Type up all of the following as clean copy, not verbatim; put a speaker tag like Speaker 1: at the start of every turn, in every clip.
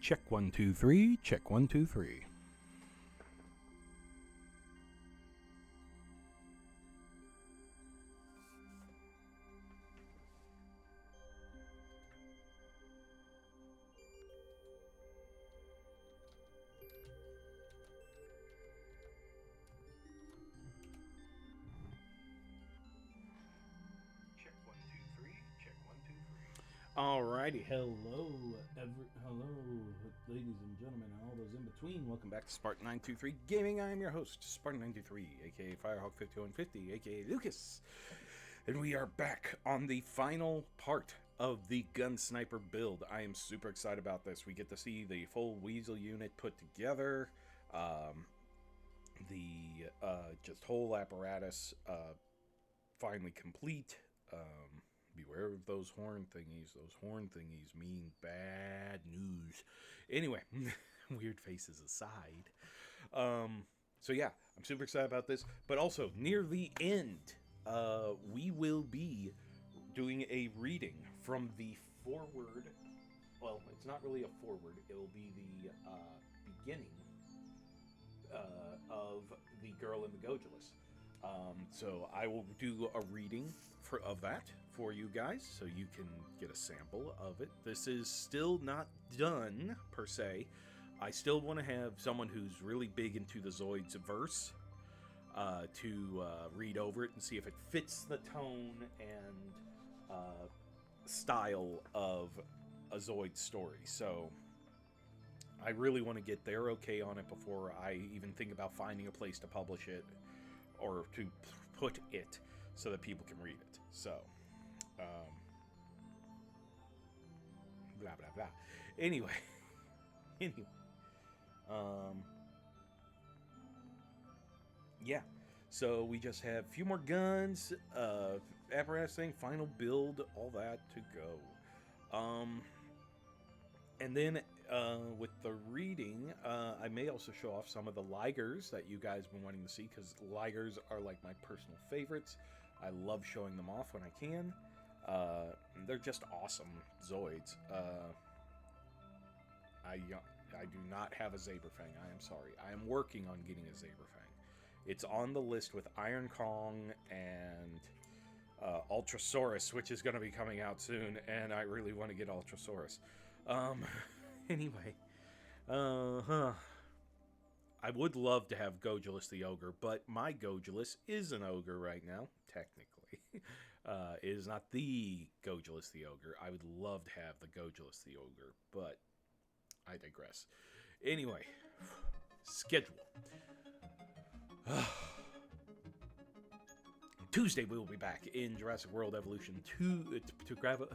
Speaker 1: Check 1 2 3. Check 1 2 3. Alrighty, hello, ladies and gentlemen, and all those in between. Welcome back to Spartan 923 Gaming. I am your host, Spartan 923, aka Firehawk 5150, aka Lucas, and we are back on the final part of the Gun Sniper build. I am super excited about this. We get to see the full Weasel unit put together, the just whole apparatus finally complete. Beware of those horn thingies. Those horn thingies mean bad news. Anyway, weird faces aside. So yeah, I'm super excited about this. But also, near the end, we will be doing a reading from the forward. Well, it's not really a forward. It will be the beginning of The Girl in the Gojulus. So I will do a reading of that for you guys, so you can get a sample of it. This is still not done, per se. I still want to have someone who's really big into the Zoids verse to read over it and see if it fits the tone and style of a Zoid story. So I really want to get their okay on it before I even think about finding a place to publish it or to put it so that people can read it. So, blah, blah, blah. Anyway. Yeah. So we just have a few more guns, apparatus thing, final build, all that to go. And then with the reading, I may also show off some of the Ligers that you guys have been wanting to see, because Ligers are like my personal favorites. I love showing them off when I can. They're just awesome Zoids. I do not have a Zaberfang. I am sorry. I am working on getting a Zaberfang. It's on the list with Iron Kong and Ultrasaurus, which is going to be coming out soon, and I really want to get Ultrasaurus. Anyway, I would love to have Gojulus the Ogre, but my Gojulus is an ogre right now, technically. It is not the Gojulus the Ogre. I would love to have the Gojulus the Ogre, but I digress. Anyway, schedule. Tuesday we will be back in Jurassic World Evolution 2 to grab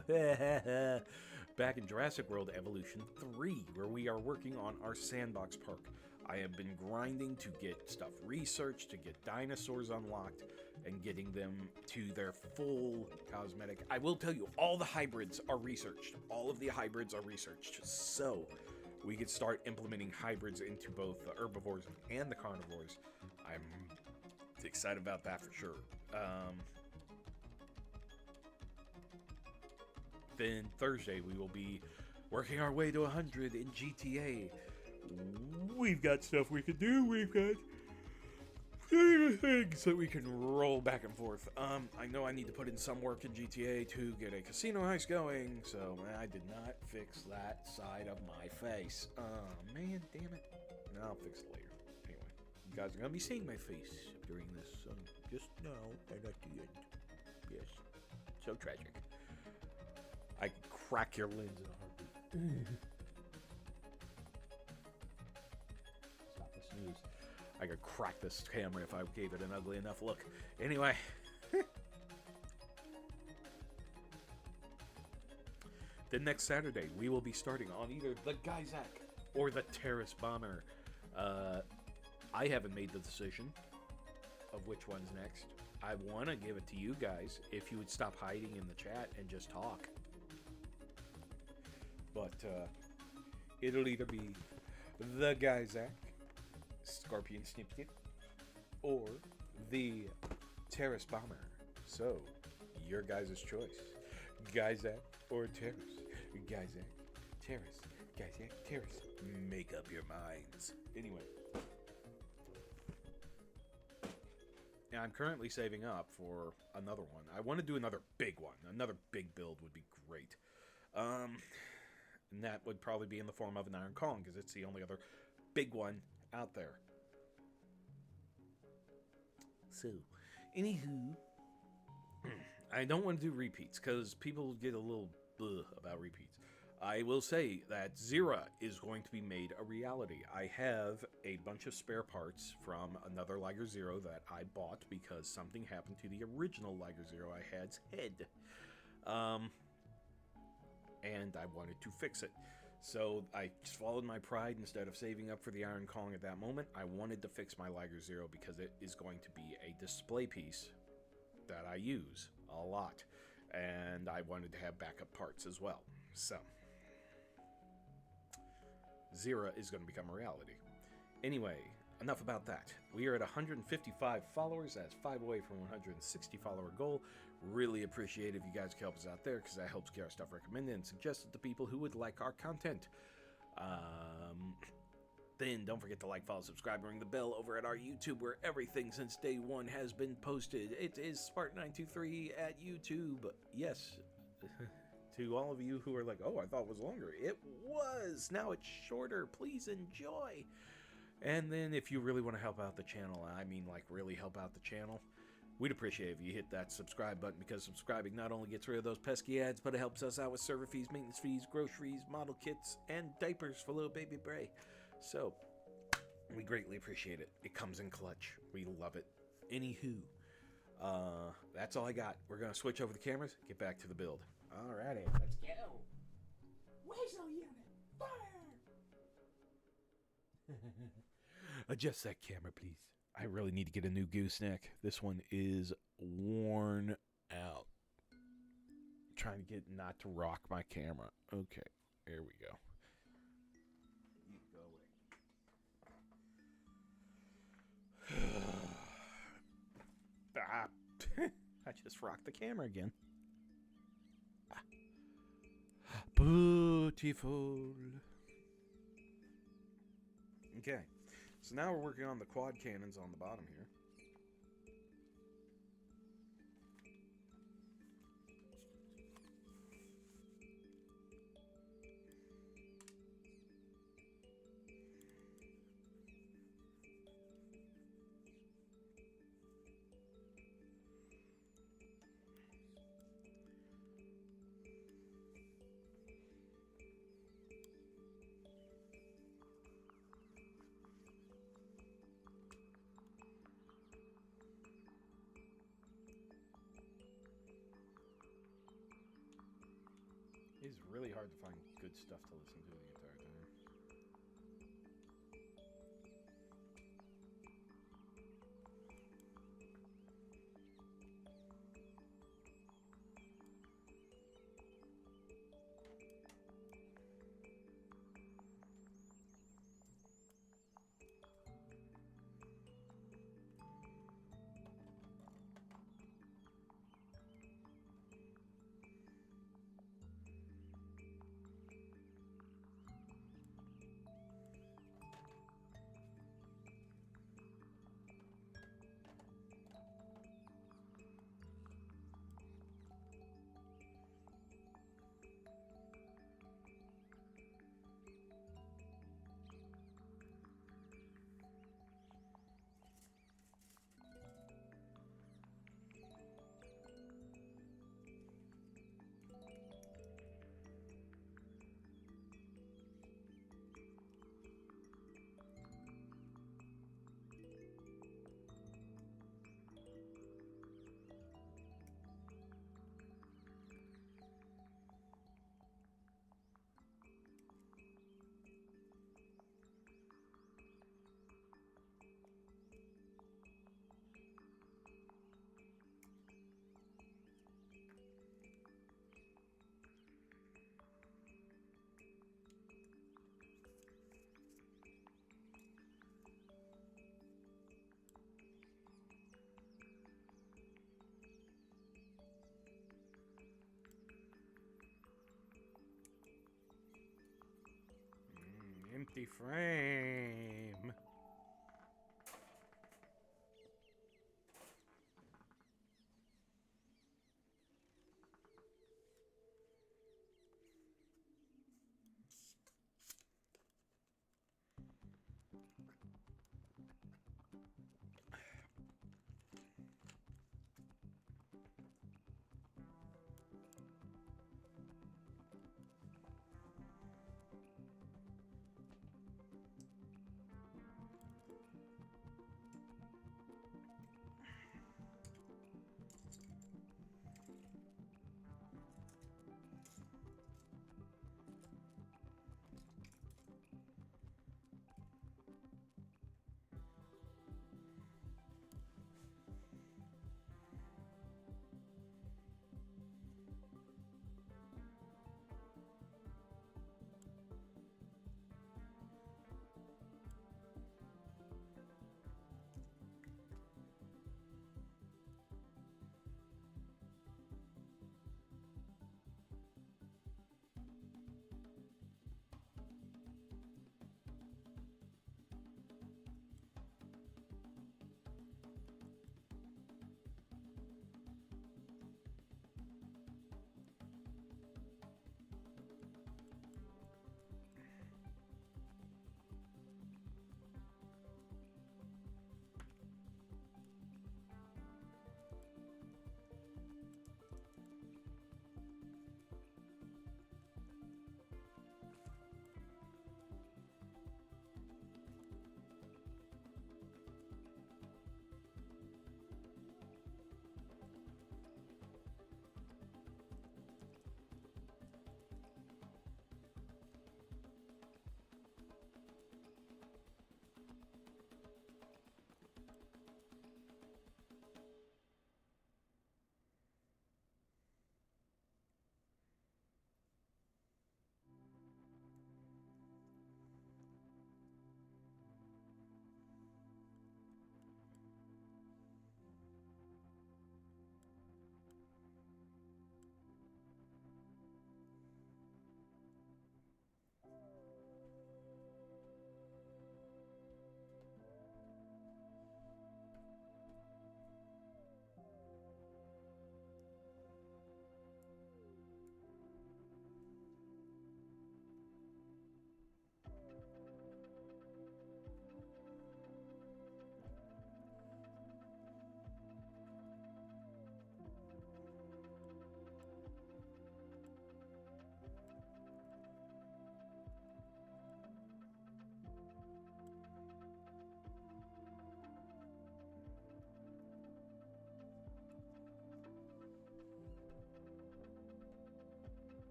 Speaker 1: back in Jurassic World Evolution 3, where we are working on our sandbox park. I have been grinding to get stuff researched, to get dinosaurs unlocked, and getting them to their full cosmetic. I will tell you, all the hybrids are researched. All of the hybrids are researched. So we can start implementing hybrids into both the herbivores and the carnivores. I'm excited about that for sure. Then Thursday we will be working our way to 100 in GTA. We've got stuff we can do. We've got things that we can roll back and forth. I know I need to put in some work in GTA to get a casino heist going, so I did not fix that side of my face. Oh man, damn it. I'll fix it later. Anyway, you guys are going to be seeing my face during this, so just now and at the end. Yes. So tragic. I can crack your lens in a heartbeat. Stop the snooze. I could crack this camera if I gave it an ugly enough look. Anyway. Then next Saturday, we will be starting on either the Geysak or the Terrace Bomber. I haven't made the decision of which one's next. I want to give it to you guys if you would stop hiding in the chat and just talk. But it'll either be the Geysak, Scorpion Snipkit, or the Terrace Bomber. So, your guys' choice. Geysak or Terrace. Geysak, Terrace. Guys, yeah, Terrace. Make up your minds. Anyway. Yeah, I'm currently saving up for another one. I want to do another big one. Another big build would be great. And that would probably be in the form of an Iron Kong, because it's the only other big one out there. So, anywho, I don't want to do repeats, because people get a little about repeats. I will say that Zira is going to be made a reality. I have a bunch of spare parts from another Liger Zero that I bought because something happened to the original Liger Zero I had's head. And I wanted to fix it. So I just followed my pride instead of saving up for the Iron Kong at that moment. I wanted to fix my Liger Zero because it is going to be a display piece that I use a lot. And I wanted to have backup parts as well. So Zira is going to become a reality. Anyway, enough about that. We are at 155 followers. That's 5 away from 160 follower goal. Really appreciate if you guys can help us out there, because that helps get our stuff recommended and suggested to people who would like our content. Then don't forget to like, follow, subscribe, and ring the bell over at our YouTube, where everything since day one has been posted. It is Spartan923 at YouTube. Yes. To all of you who are like, oh, I thought it was longer. It was. Now it's shorter. Please enjoy. And then if you really want to help out the channel, I mean like really help out the channel, we'd appreciate if you hit that subscribe button, because subscribing not only gets rid of those pesky ads, but it helps us out with server fees, maintenance fees, groceries, model kits, and diapers for little baby Bray. So, we greatly appreciate it. It comes in clutch. We love it. Anywho, that's all I got. We're going to switch over the cameras, get back to the build. Alrighty, let's go. Weasel unit, fire! Adjust that camera, please. I really need to get a new gooseneck. This one is worn out. I'm trying to get not to rock my camera. Okay, there we go. You can go away. I just rocked the camera again. Beautiful. Okay, so now we're working on the quad cannons on the bottom here. It's really hard to find good stuff to listen to the entire time. lucky frame.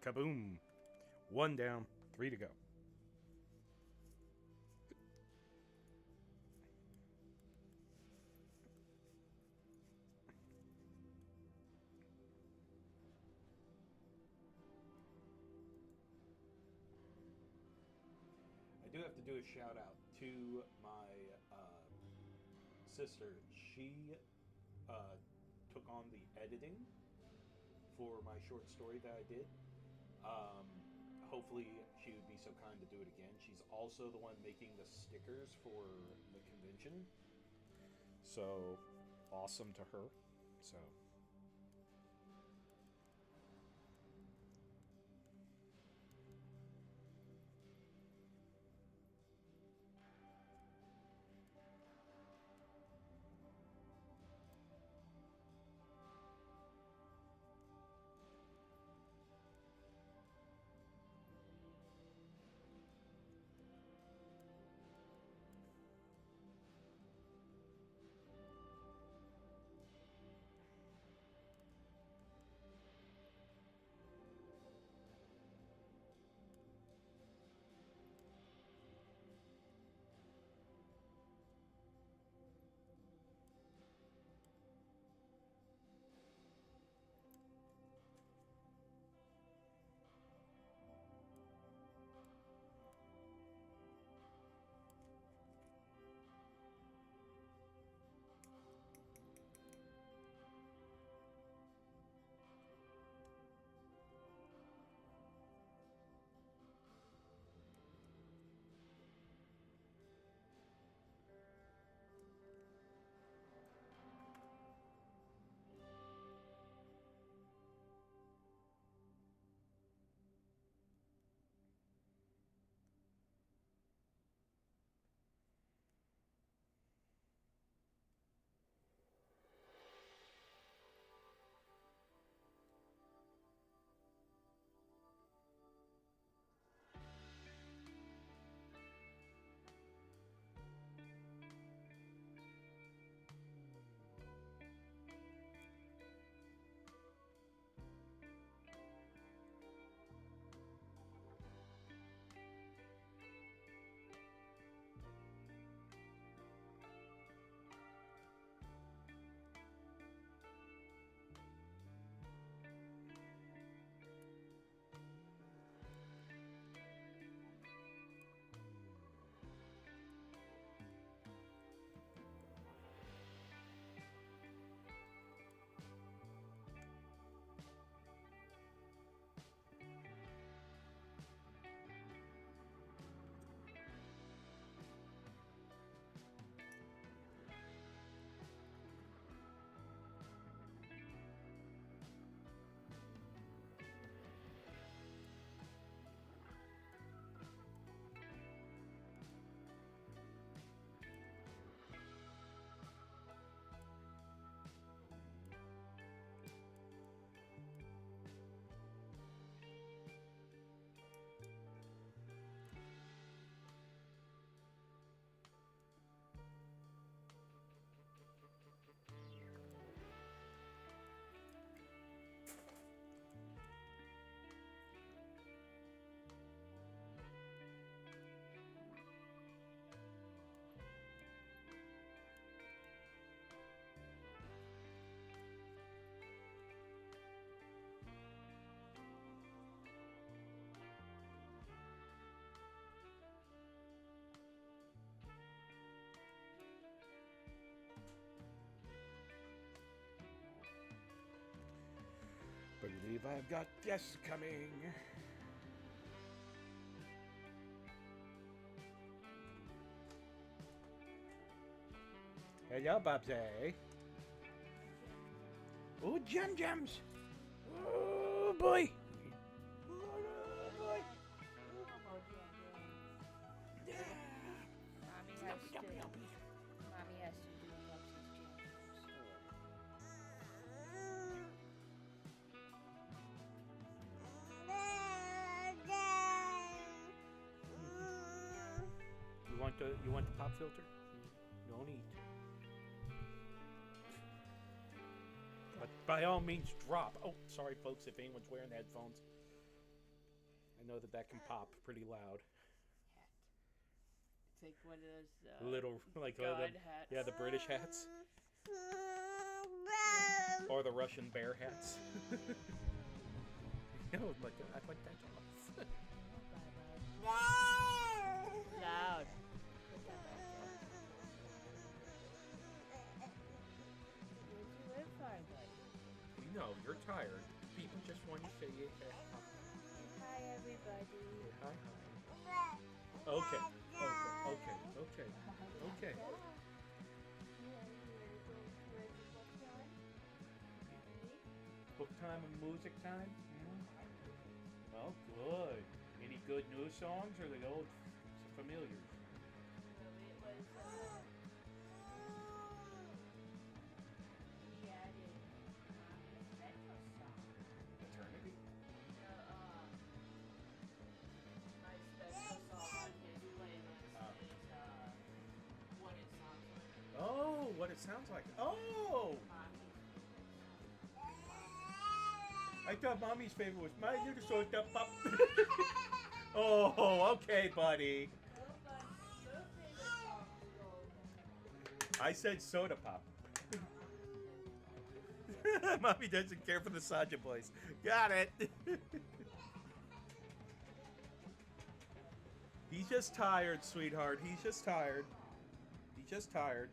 Speaker 1: Kaboom. 1 down, 3 to go. I do have to do a shout out to my sister. She took on the editing for my short story that I did. Um, Hopefully, she would be so kind to do it again. She's also the one making the stickers for the convention. So awesome to her. So. Believe I've got guests coming. Hello, Bobsy. Oh, Jam Jams. Oh, boy. Oh, boy. Yeah.
Speaker 2: Mommy has to do Bubsy's jams.
Speaker 1: You want the pop filter? Don't eat. But By all means, drop. Oh, sorry, folks, if anyone's wearing headphones. I know that can pop pretty loud.
Speaker 2: Hat. It's like one of those
Speaker 1: Little, like
Speaker 2: god
Speaker 1: the,
Speaker 2: hats.
Speaker 1: yeah, the British hats. Or the Russian bear hats. Oh my god, I like that off.
Speaker 2: Loud. Put that back there. Where'd you live, Farlight?
Speaker 1: We know, you're tired. People just want to say it.
Speaker 2: Hi, everybody.
Speaker 1: Hi, hi. Okay, okay, okay, okay. Book time and music time? Oh, good. Any good new songs or the old familiars?
Speaker 2: It was, we added Mommy's retro song.
Speaker 1: Eternity?
Speaker 2: My special song on his playlist is, What It Sounds Like.
Speaker 1: Oh, what it sounds like. Oh!
Speaker 2: Mommy's
Speaker 1: I thought Mommy's favorite was My Little Soda Pop. Oh, okay, buddy.
Speaker 2: Your favorite song is
Speaker 1: I said Soda Pop. Mommy doesn't care for the Saja Boys. Got it. He's just tired, sweetheart. He's just tired. He's just tired.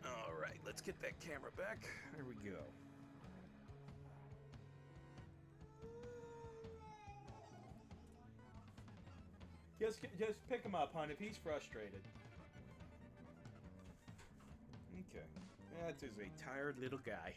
Speaker 1: All right, let's get that camera back. There we go. Just pick him up, hon, if he's frustrated. Okay. That is a tired little guy.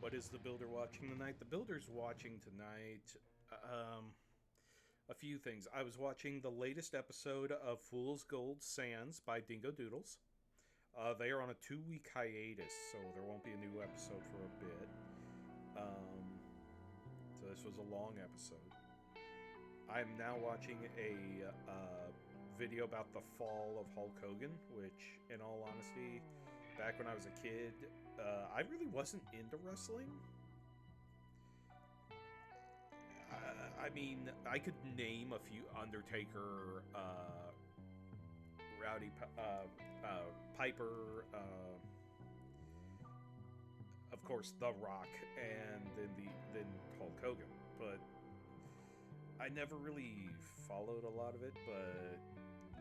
Speaker 1: What is the builder watching tonight? The builder's watching tonight a few things. I was watching the latest episode of Fool's Gold Sands by Dingo Doodles. They are on a 2-week hiatus, so there won't be a new episode for a bit. So this was a long episode. I'm now watching a video about the fall of Hulk Hogan, which, in all honesty, back when I was a kid, I really wasn't into wrestling. I mean, I could name a few: Undertaker, Rowdy Piper, of course, The Rock, and then Hulk Hogan. But I never really followed a lot of it.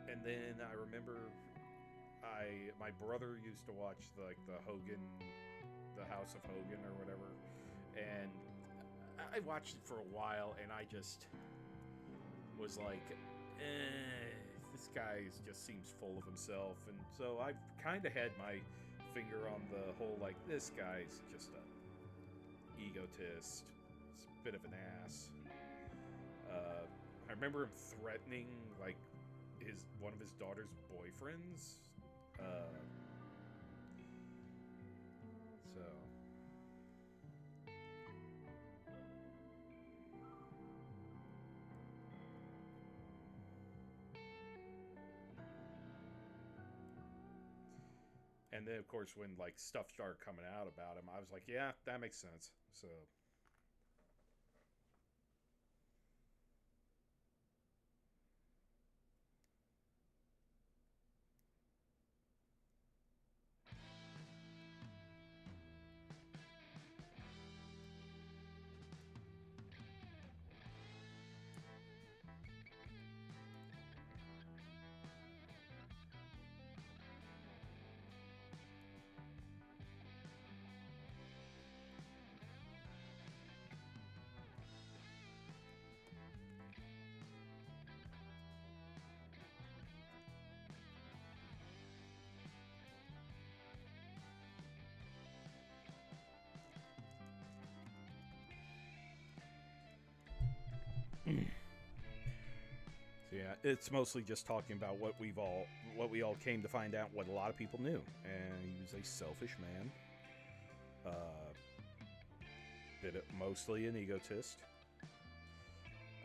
Speaker 1: And then I remember my brother used to watch the Hogan, the House of Hogan or whatever, and I watched it for a while, and I just was like, this guy just seems full of himself, and so I've kind of had my finger on the whole, like, this guy's just a egotist, he's a bit of an ass. I remember him threatening, like, one of his daughter's boyfriends. So and then of course when like stuff started coming out about him, I was like, yeah, that makes sense. So So yeah, it's mostly just talking about what we all came to find out, what a lot of people knew, and he was a selfish man, mostly an egotist.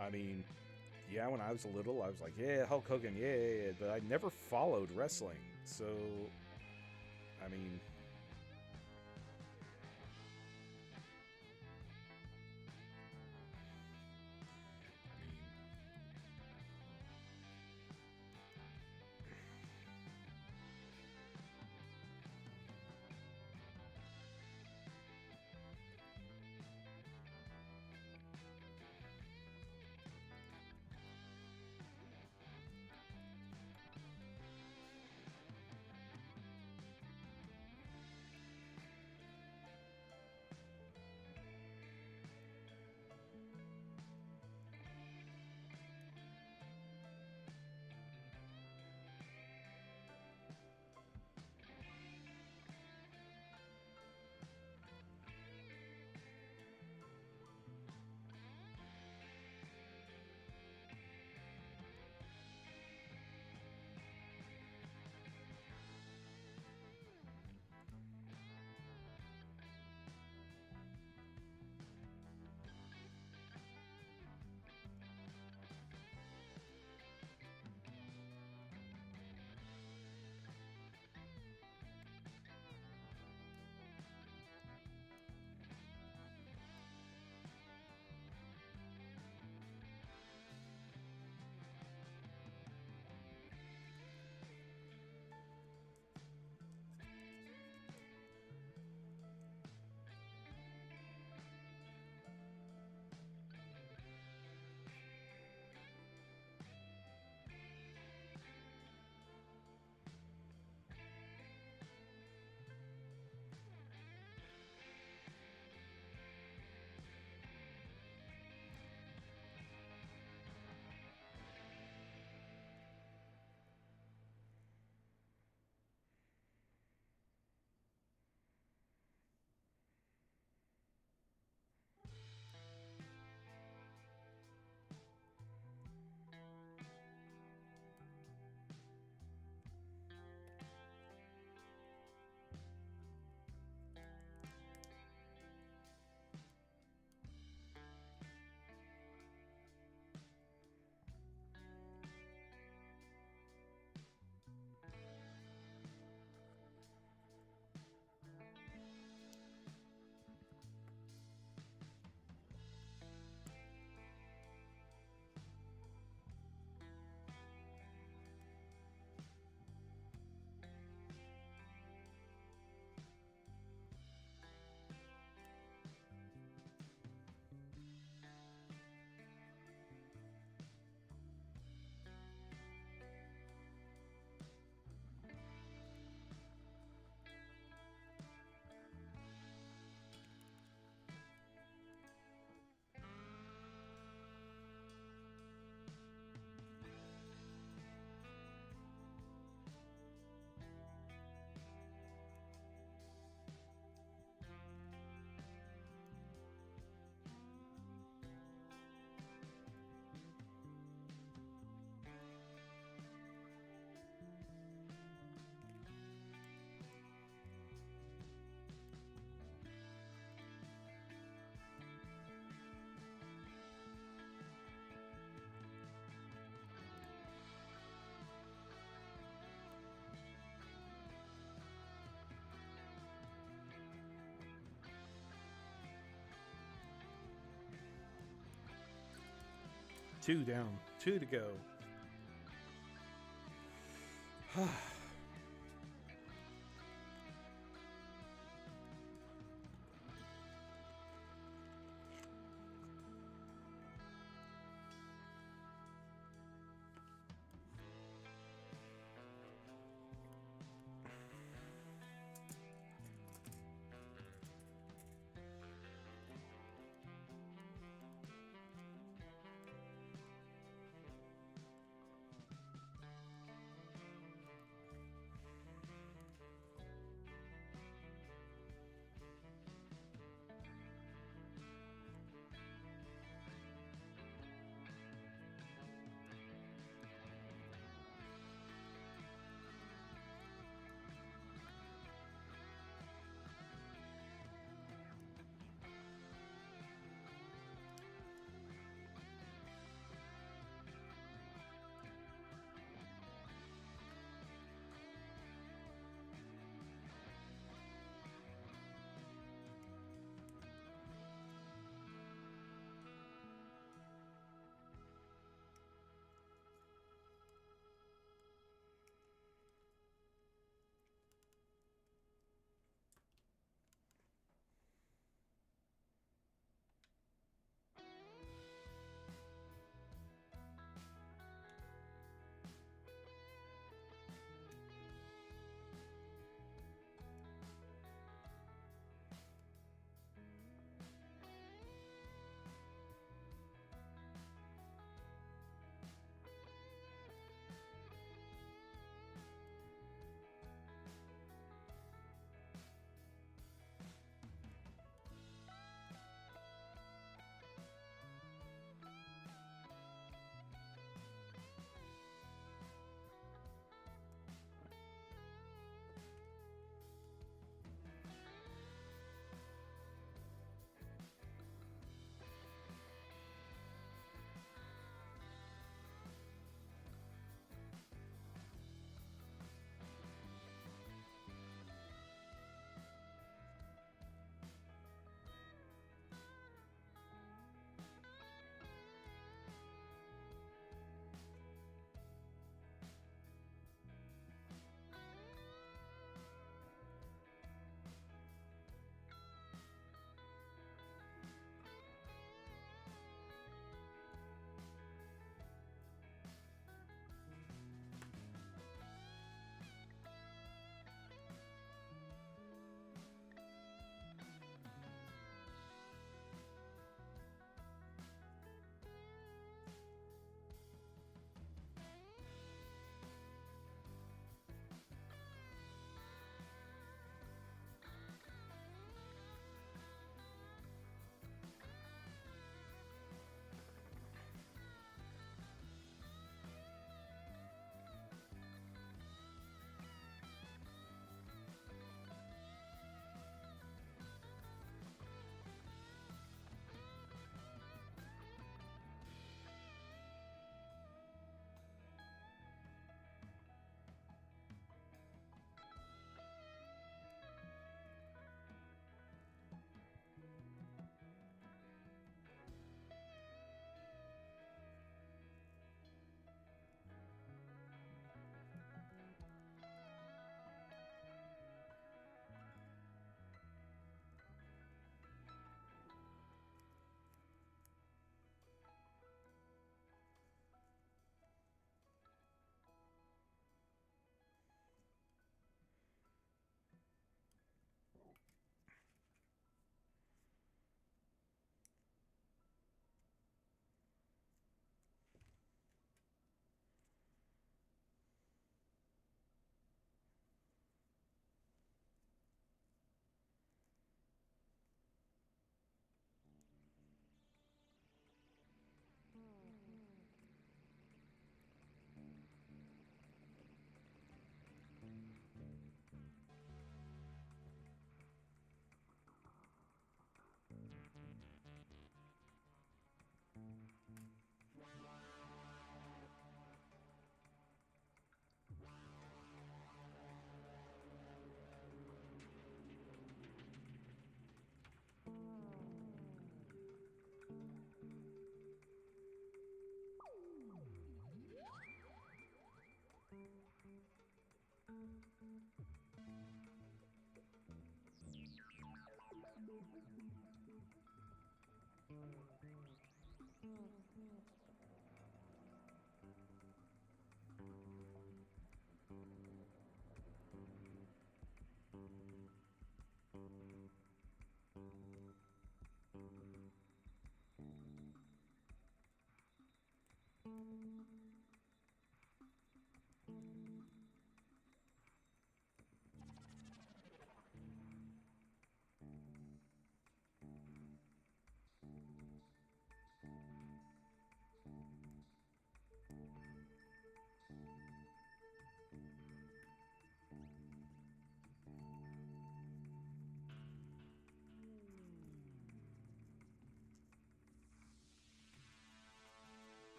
Speaker 1: I mean, yeah, when I was little, I was like, yeah, Hulk Hogan, yeah, but I never followed wrestling, so I mean. Two down, two to go.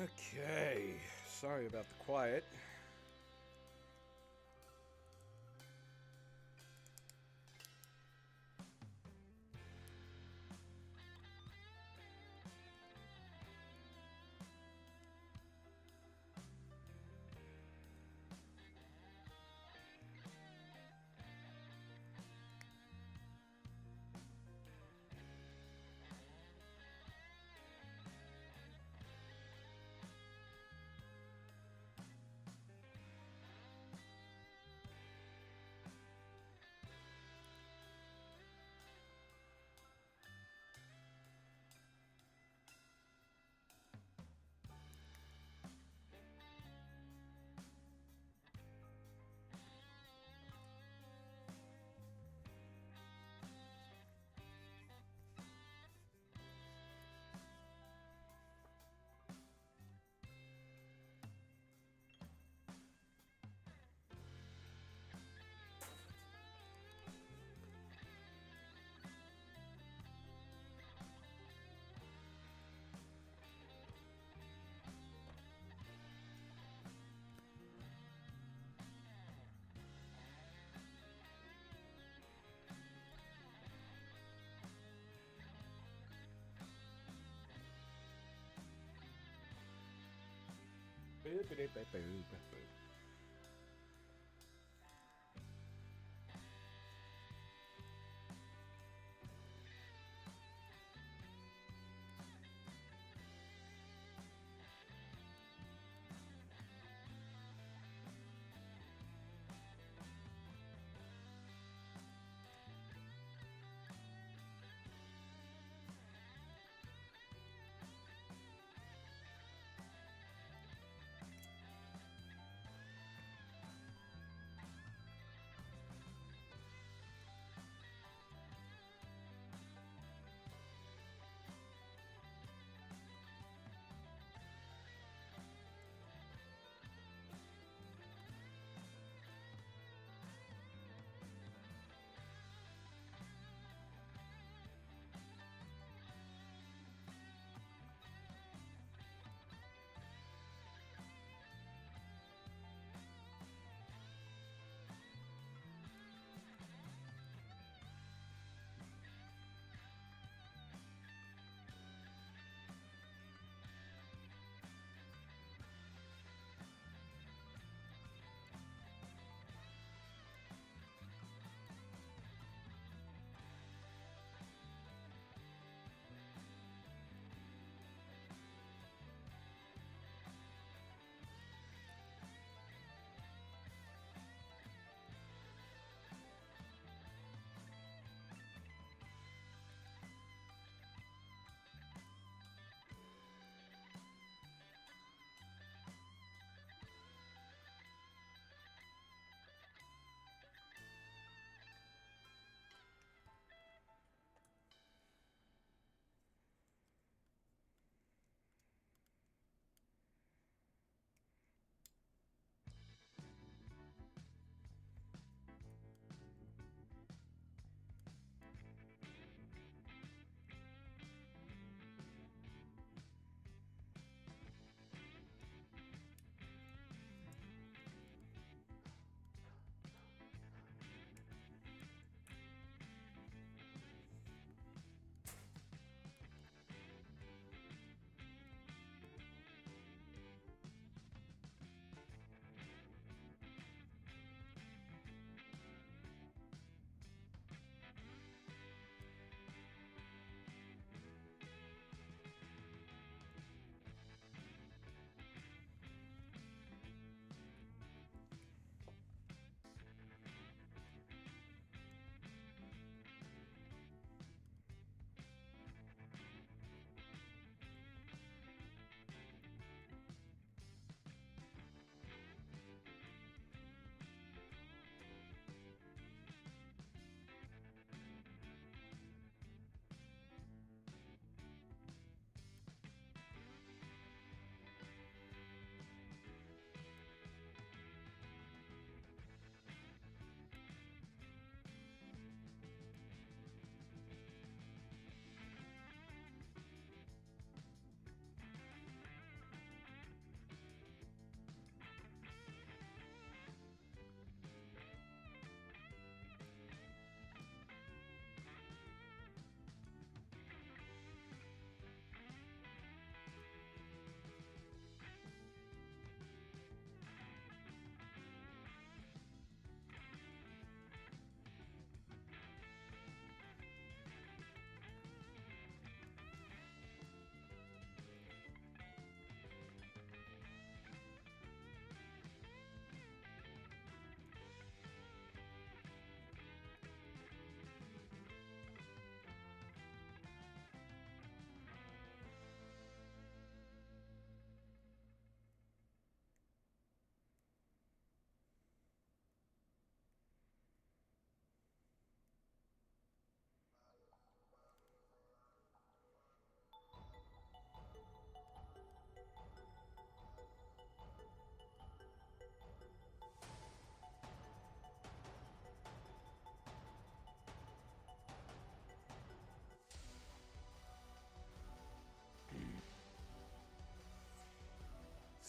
Speaker 1: Okay, sorry about the quiet.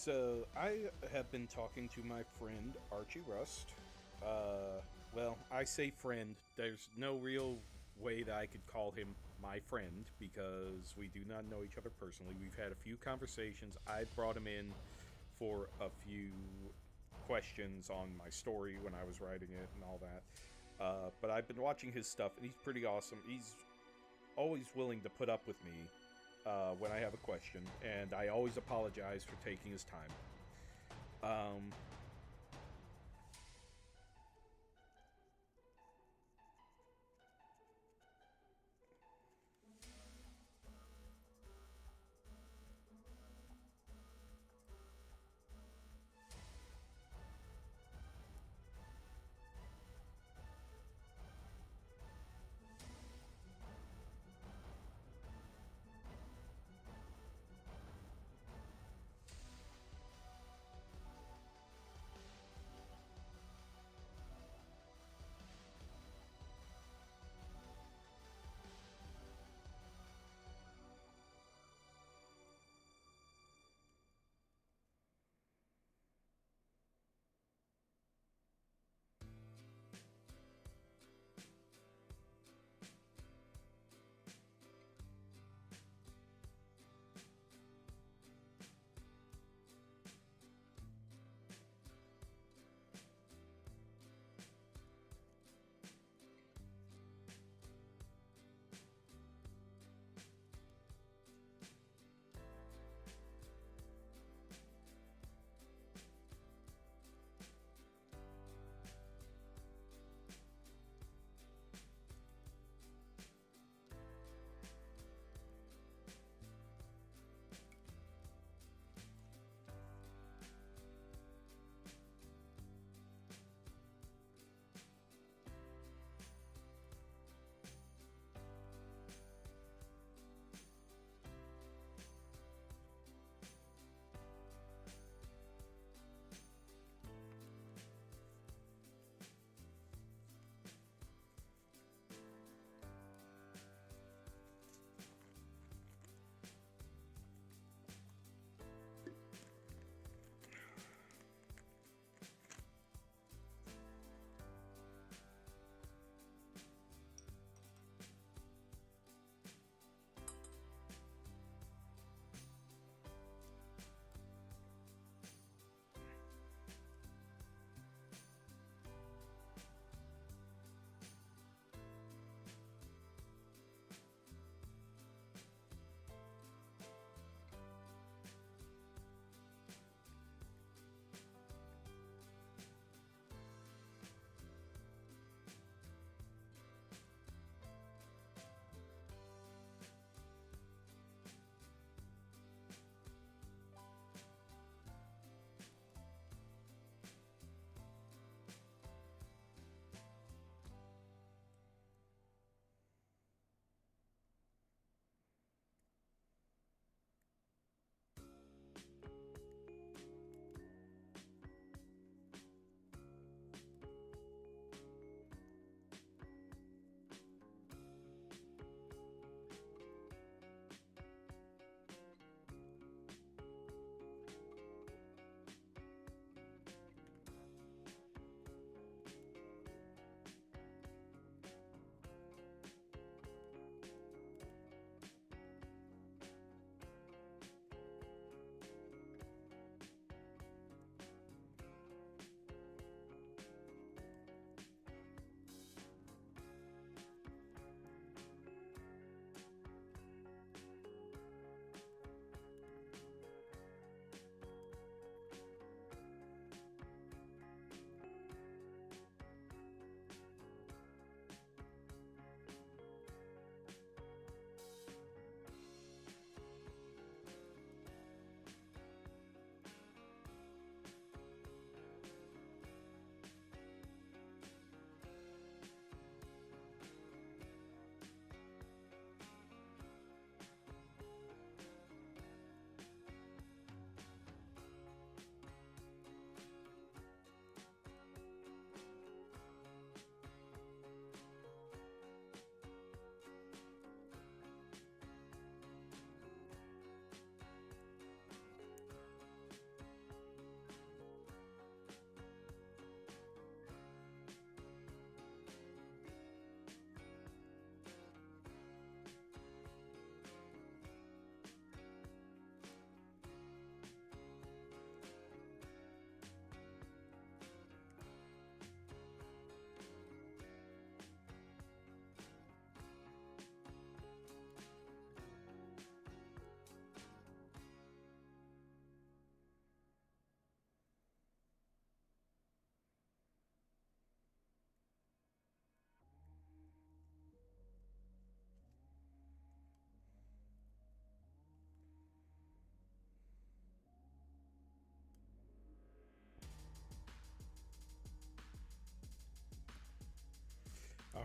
Speaker 1: So I have been talking to my friend Archie Rust. Well, I say friend. There's no real way that I could call him my friend because we do not know each other personally. We've had a few conversations. I've brought him in for a few questions on my story when I was writing it and all that. But I've been watching his stuff, and he's pretty awesome. He's always willing to put up with me when I have a question, and I always apologize for taking his time. Um,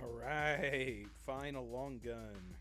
Speaker 1: All right, final long gun.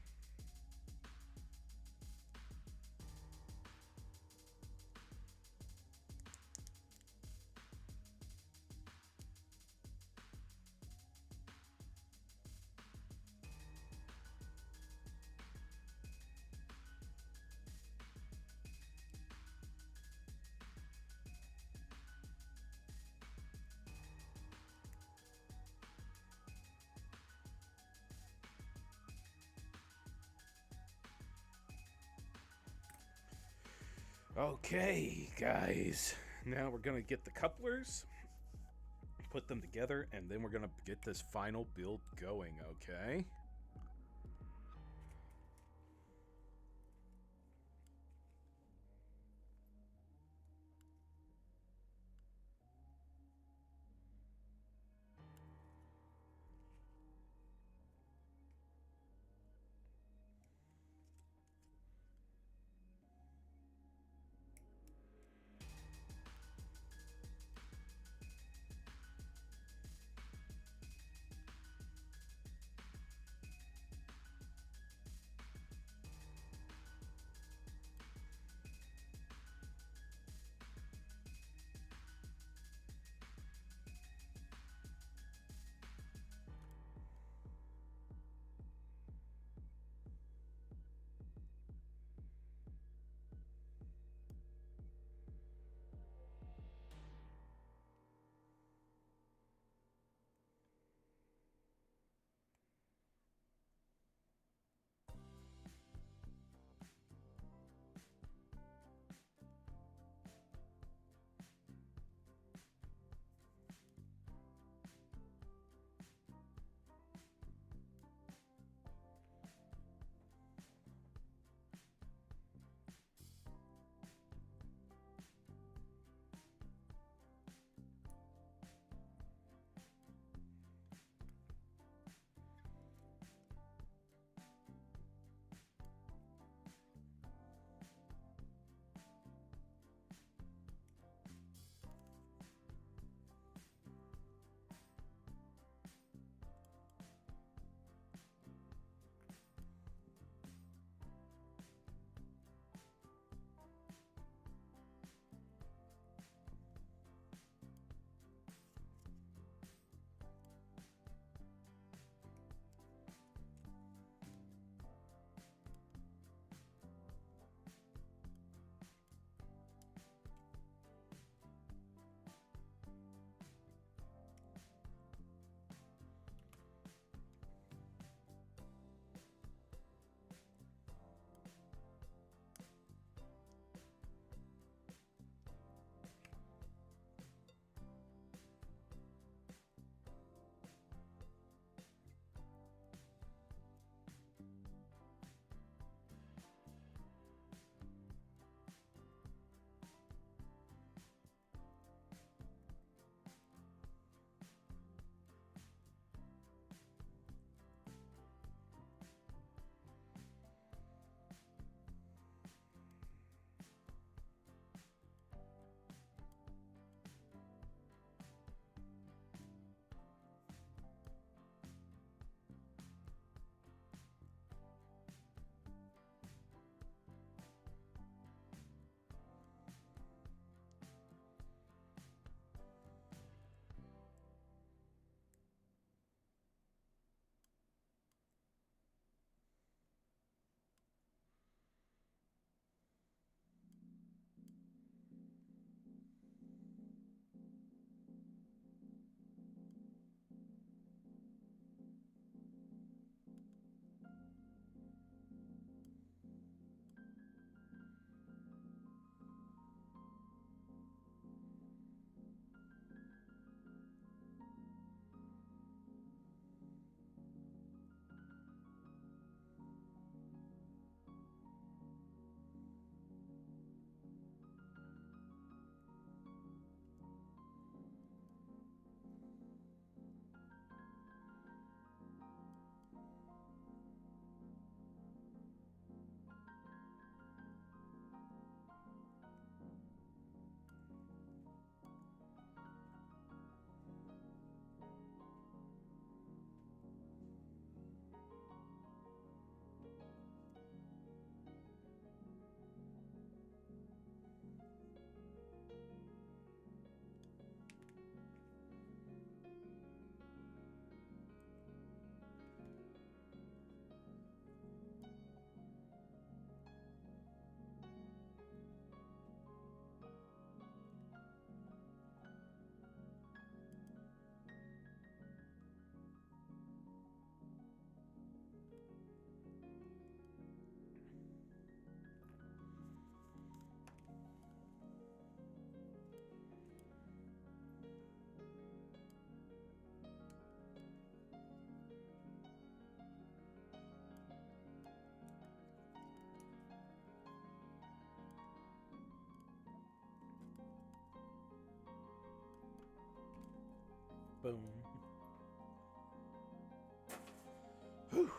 Speaker 1: Okay, guys. Now we're gonna get the couplers, put them together, and then we're gonna get this final build going, okay? Boom. Whew.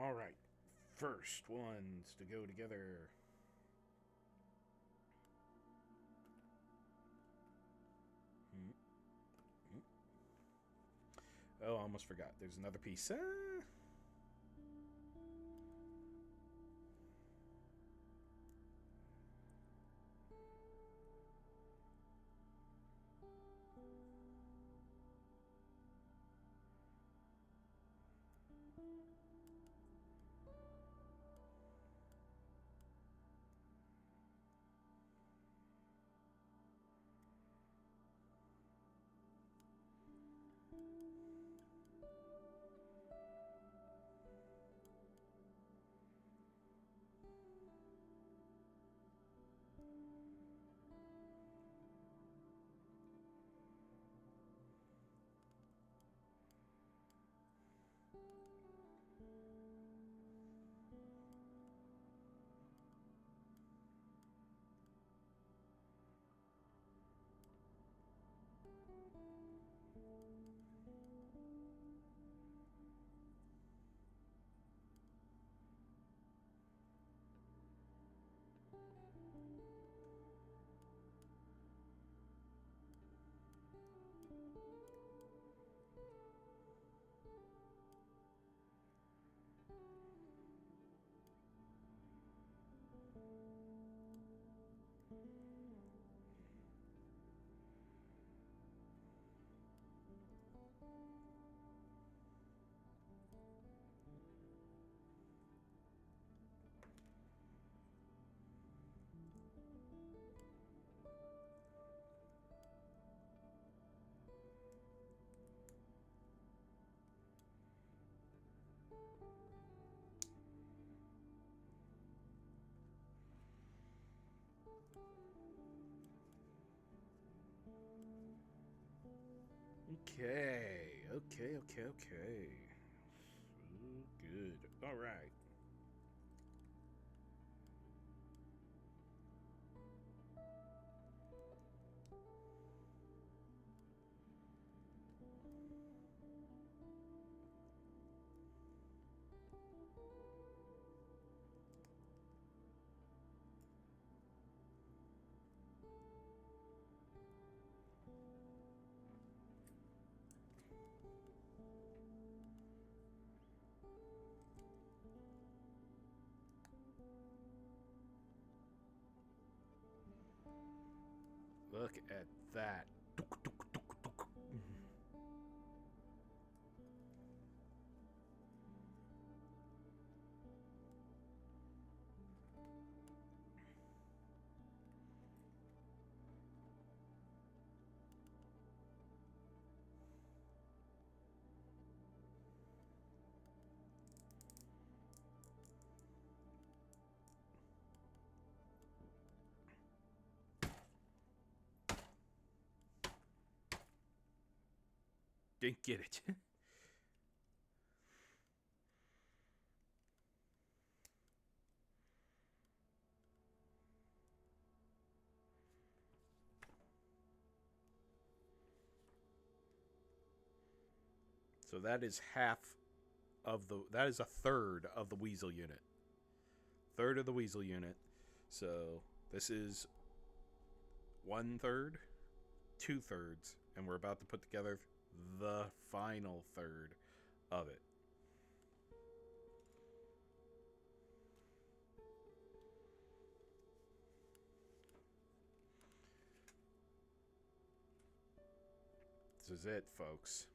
Speaker 1: All right. First ones to go together. Oh, I almost forgot. There's another piece. Okay. Good. All right. Look at that. Didn't get it. So that is half of the. That is a third of the weasel unit. Third of the weasel unit. So this is 1/3, 2/3, and we're about to put together the final third of it. This is it, folks.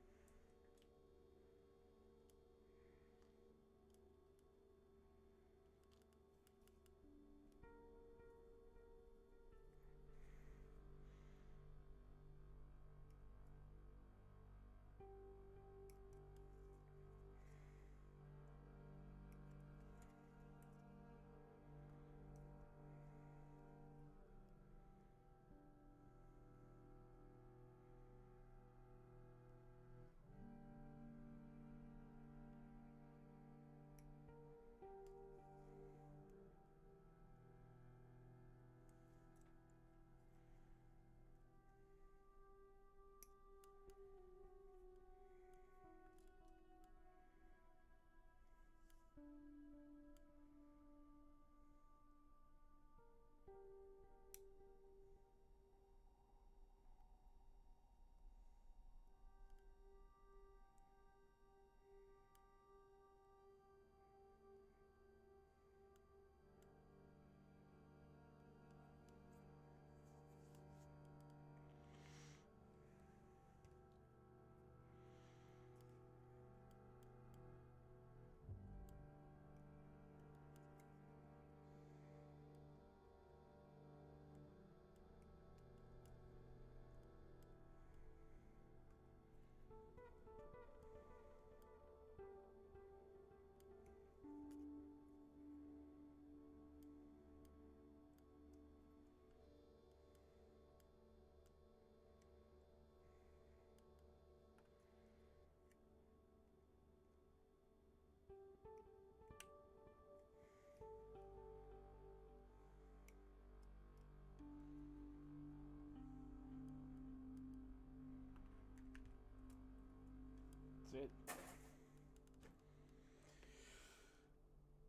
Speaker 1: That's it.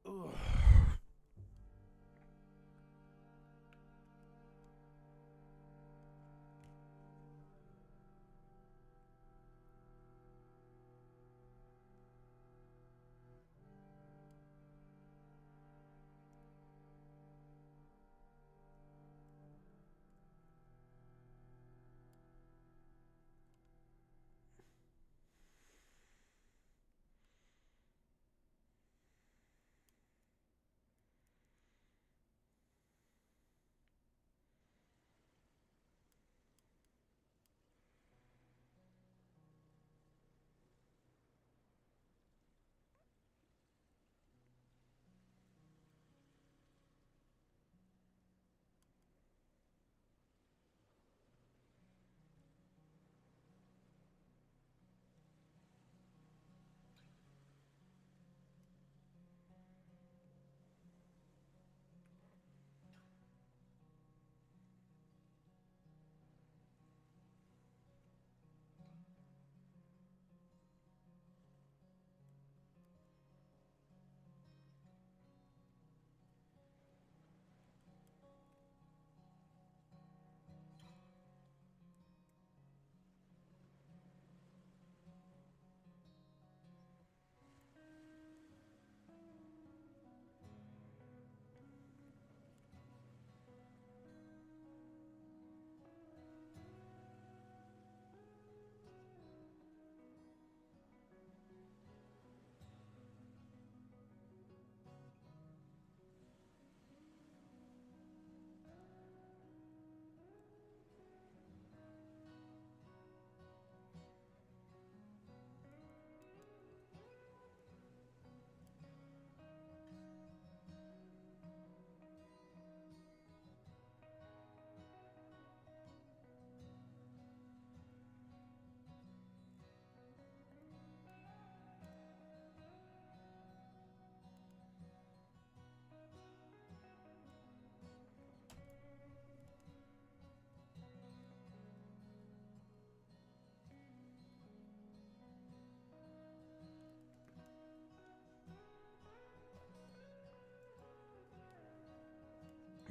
Speaker 1: Ugh.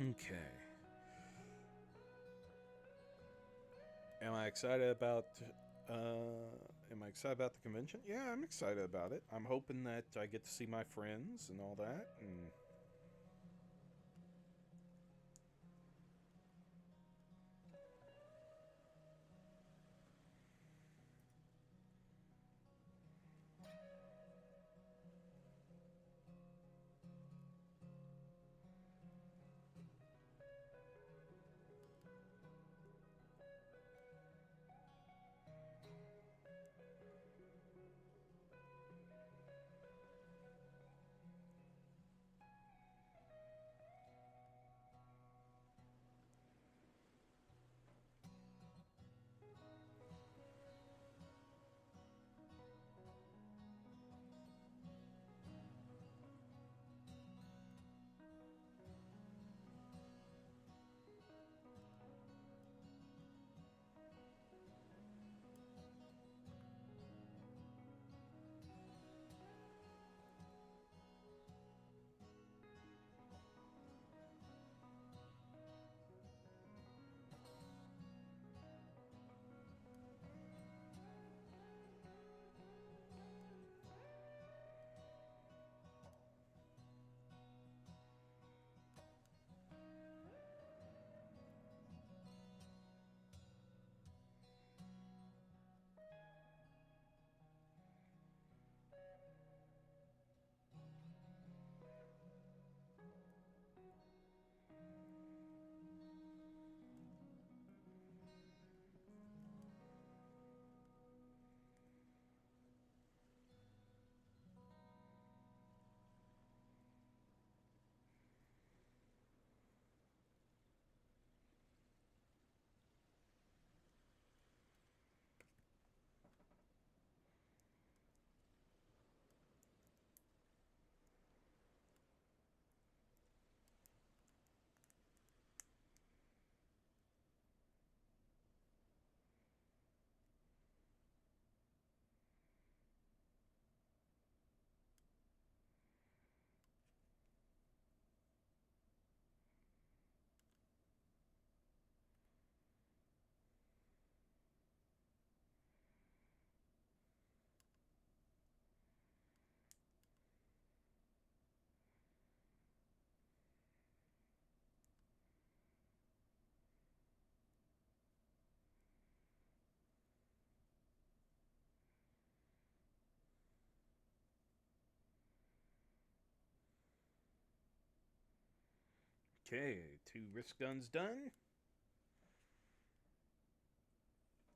Speaker 1: Okay. Am I excited about? Am I excited about the convention? Yeah, I'm excited about it. I'm hoping that I get to see my friends and all that. And okay, 2 risk guns done,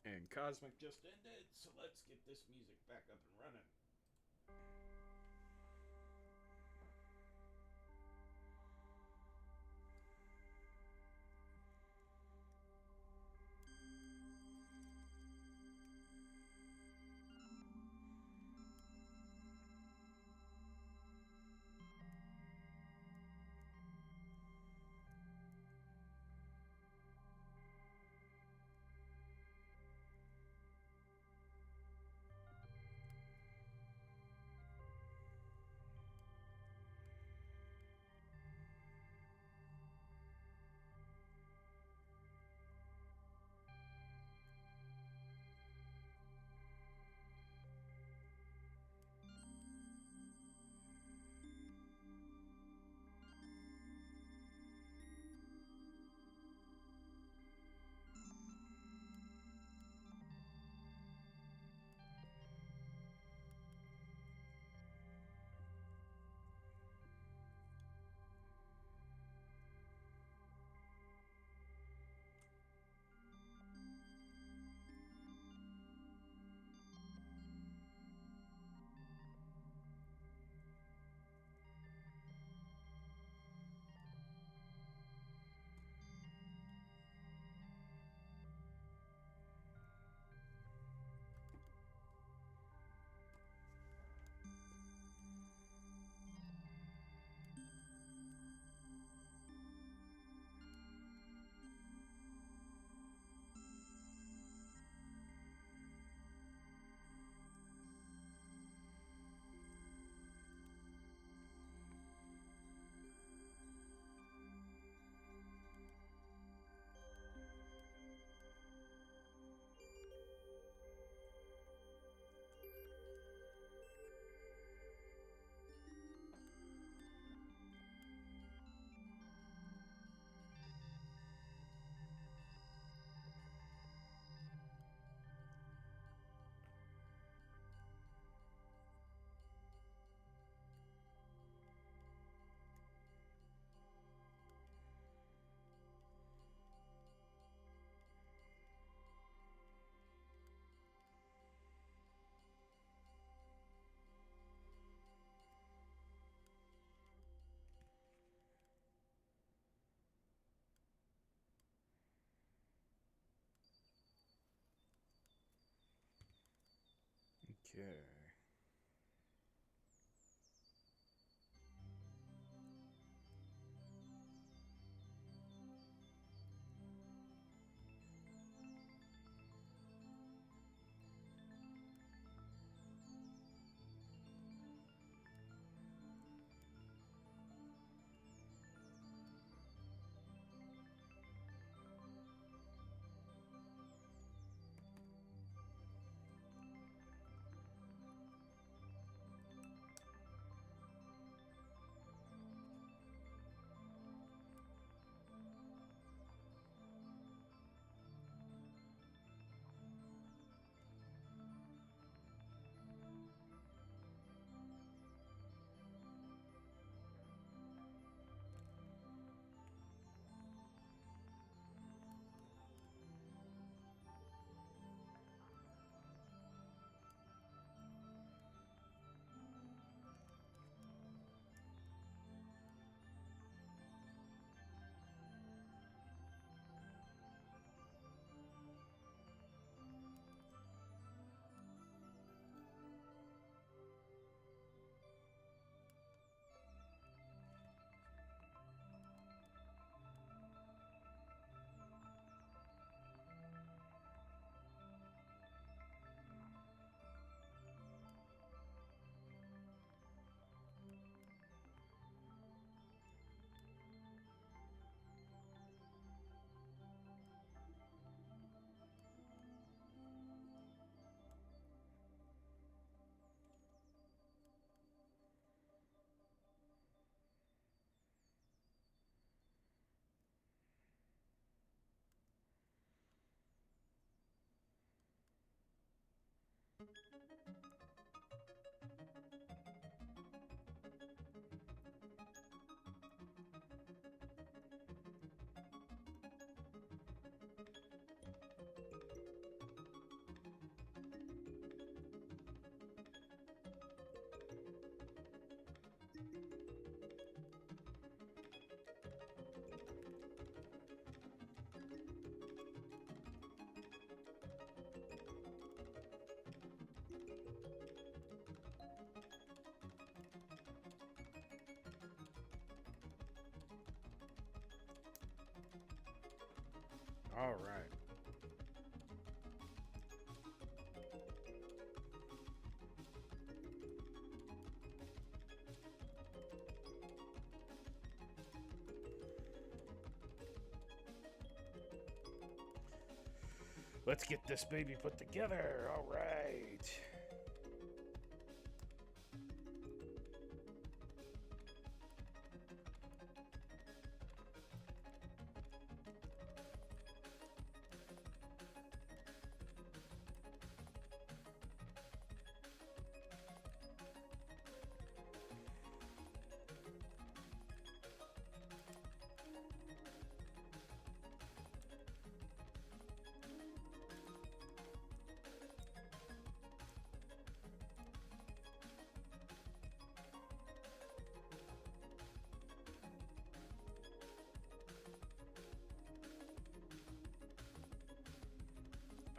Speaker 1: and Cosmic just ended. So let's get this music back up and running. Okay. All right. Let's get this baby put together. All right.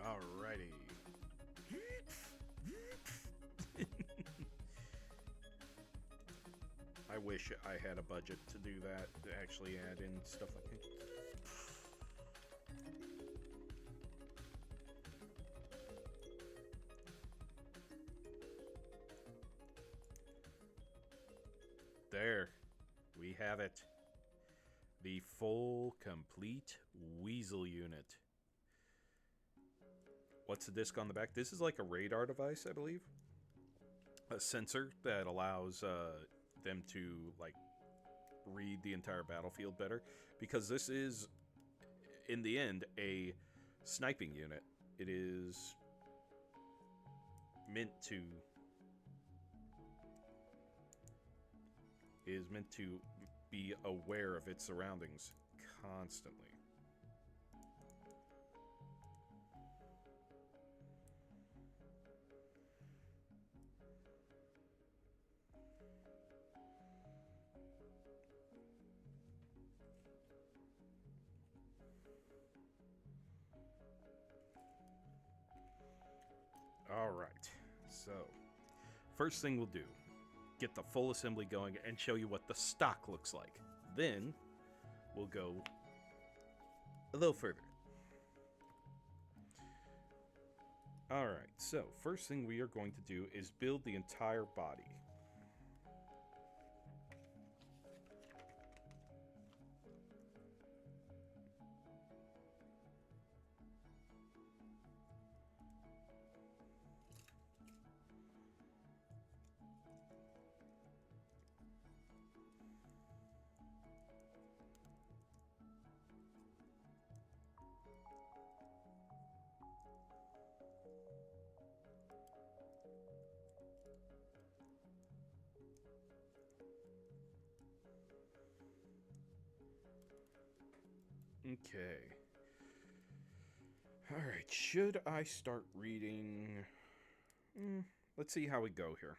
Speaker 1: Alrighty. I wish I had a budget to do that, to actually add in stuff like that. There. We have it. The full, complete Weasel unit. What's the disc on the back? This is like a radar device, I believe. A sensor that allows them to like read the entire battlefield better, because this is, in the end, a sniping unit. It is meant to be aware of its surroundings constantly. All right, So, first thing we'll do, get the full assembly going and show you what the stock looks like. Then, we'll go a little further. Alright, so first thing we are going to do is build the entire body. Okay. Alright, should I start reading? Let's see how we go here.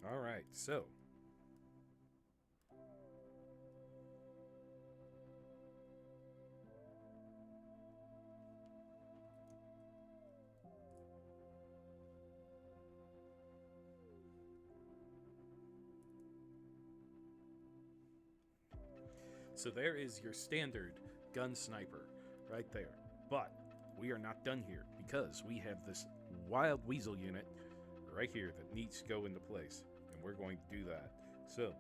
Speaker 1: All right, so there is your standard gun sniper right there. But we are not done here because we have this wild weasel unit right here that needs to go into place, and we're going to do that. So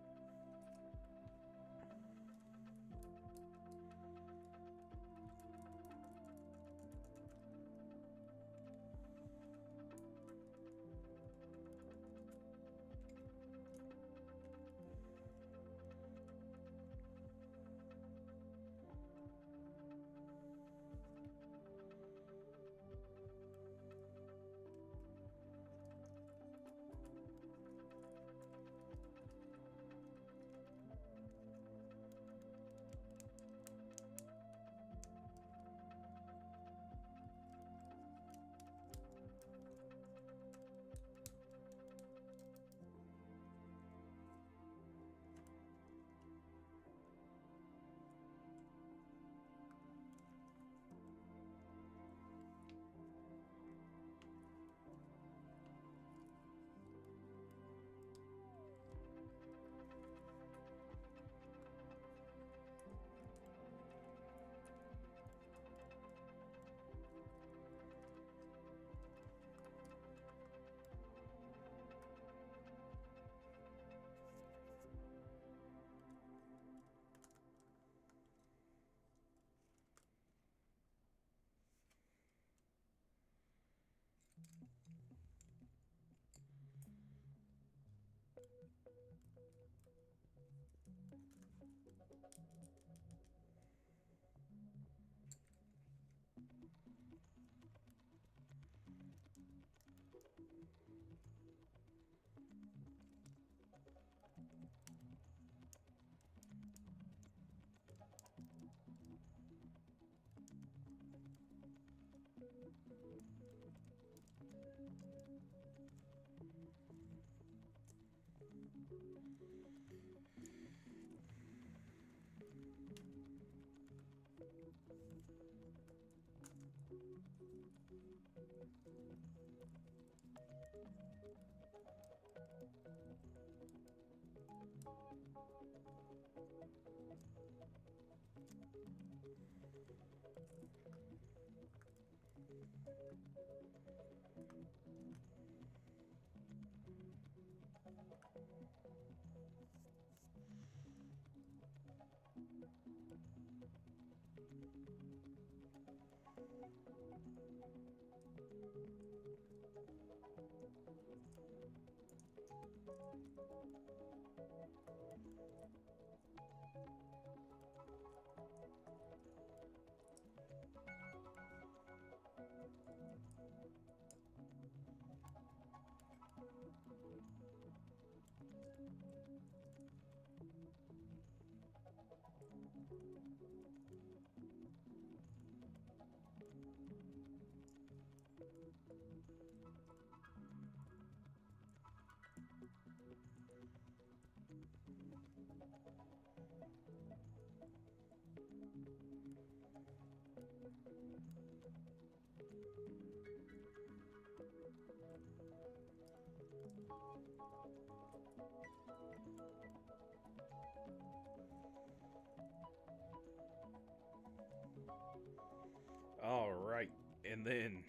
Speaker 1: all right, and then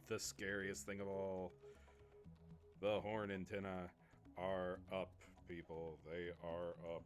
Speaker 1: the scariest thing of all, the horn antennae are up, people. They are up.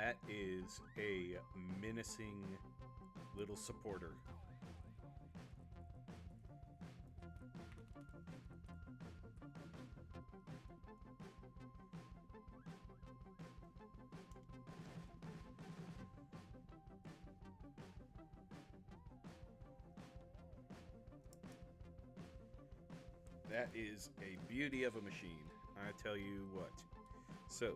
Speaker 1: That is a menacing little supporter. That is a beauty of a machine, I tell you what. So,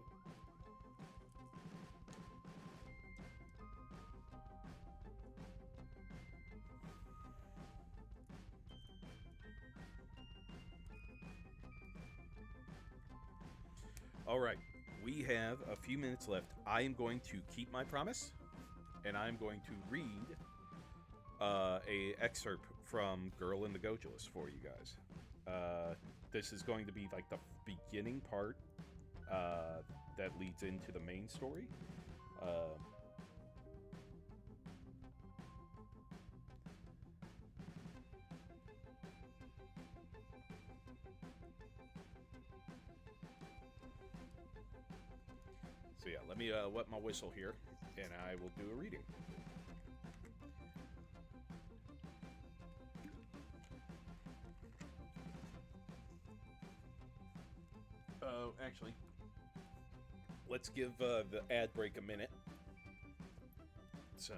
Speaker 1: all right, we have a few minutes left. I am going to keep my promise, and I'm going to read a excerpt from Girl in the Gojulus for you guys. This is going to be like the beginning part that leads into the main story. So yeah, let me wet my whistle here, and I will do a reading. Actually, let's give the ad break a minute. So.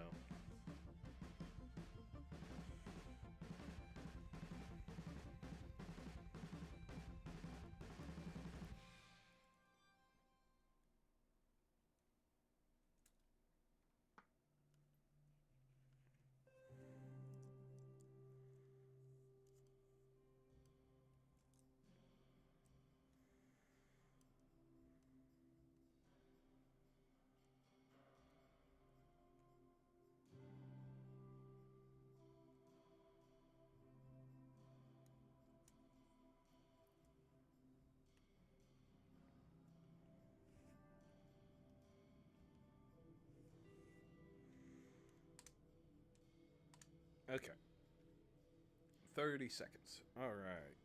Speaker 1: Okay. 30 seconds. All right.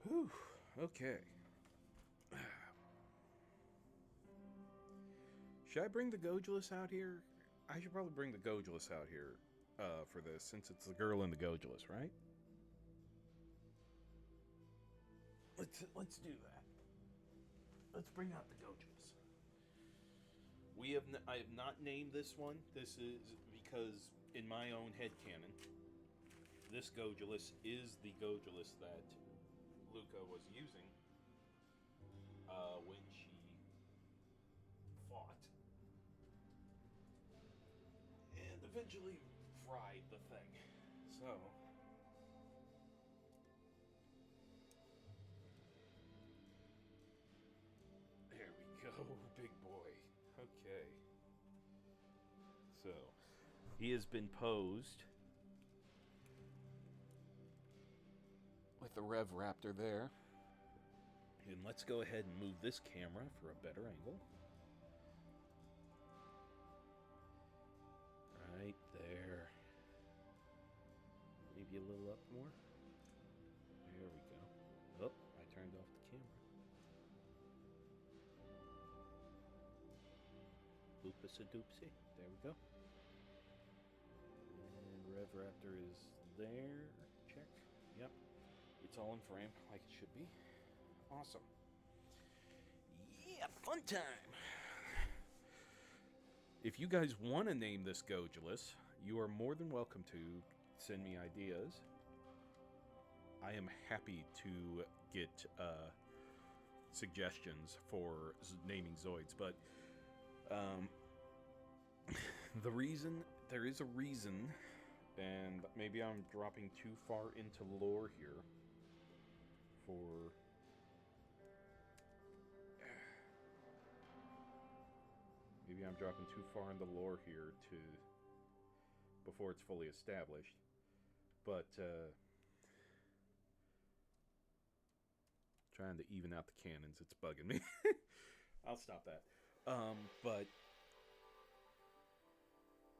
Speaker 1: Whew. Okay. Should I bring the Gojulus out here? I should probably bring the Gojulus out here for this, since it's the Girl in the Gojulus, right? Let's do that. Let's bring out the Gojulus. I have not named this one. This is because in my own headcanon, this Gojulus is the Gojulus that Luca was using when she fought and eventually fried the thing. So. There we go, big boy. Okay. So, he has been posed with the Rev Raptor there. And let's go ahead and move this camera for a better angle. Right there. Maybe a little up more. There we go. Oh, I turned off the camera. Loopus-a-doopsie. There we go. And Rev Raptor is there. Check. Yep. It's all in frame like it should be. Awesome. Yeah, fun time. If you guys want to name this Gojulus, you are more than welcome to send me ideas. I am happy to get suggestions for naming Zoids, but there is a reason, and maybe I'm dropping too far into lore here for maybe I'm dropping too far into lore here before it's fully established, but trying to even out the cannons, it's bugging me. I'll stop that. But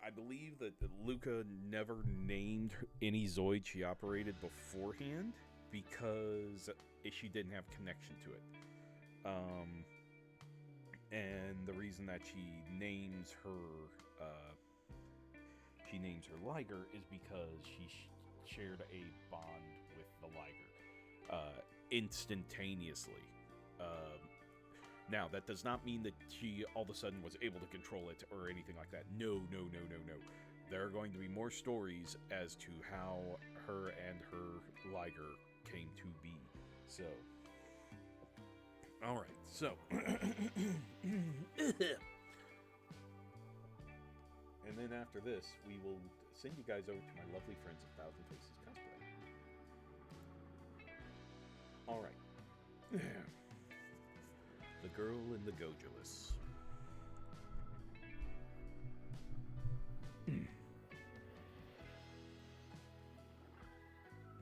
Speaker 1: I believe that Luca never named any Zoid she operated beforehand because she didn't have connection to it. And the reason that she names her Liger is because she shared a bond with the Liger instantaneously. Now, that does not mean that she all of a sudden was able to control it or anything like that. No. There are going to be more stories as to how her and her Liger came to be. So, all right. So, and then after this, we will send you guys over to my lovely friends at Thousand Faces Cosplay. All right. The Girl in the Gojulus.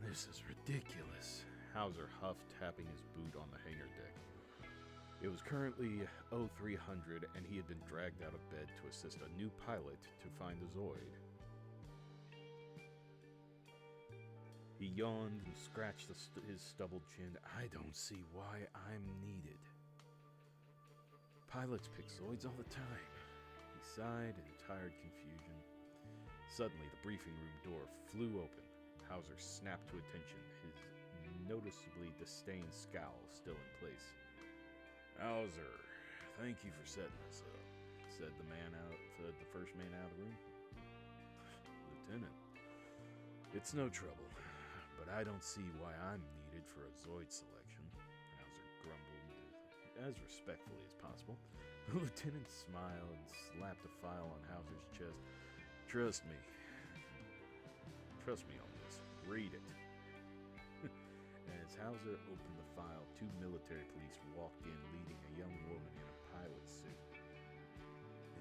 Speaker 1: This is ridiculous. Hauser huffed, tapping his boot on the hangar deck. It was currently 0300, and he had been dragged out of bed to assist a new pilot to find a Zoid. He yawned and scratched his stubbled chin. I don't see why I'm needed. Pilots pick Zoids all the time. He sighed in tired confusion. Suddenly, the briefing room door flew open. Hauser snapped to attention, his noticeably disdained scowl still in place. Hauser, thank you for setting this up, said the first man out of the room. Lieutenant, it's no trouble, but I don't see why I'm needed for a Zoid selection, Hauser grumbled as respectfully as possible. The lieutenant smiled and slapped a file on Hauser's chest. Trust me on this. Read it. As Hauser opened the file, 2 military police walked in leading a young woman in a pilot suit.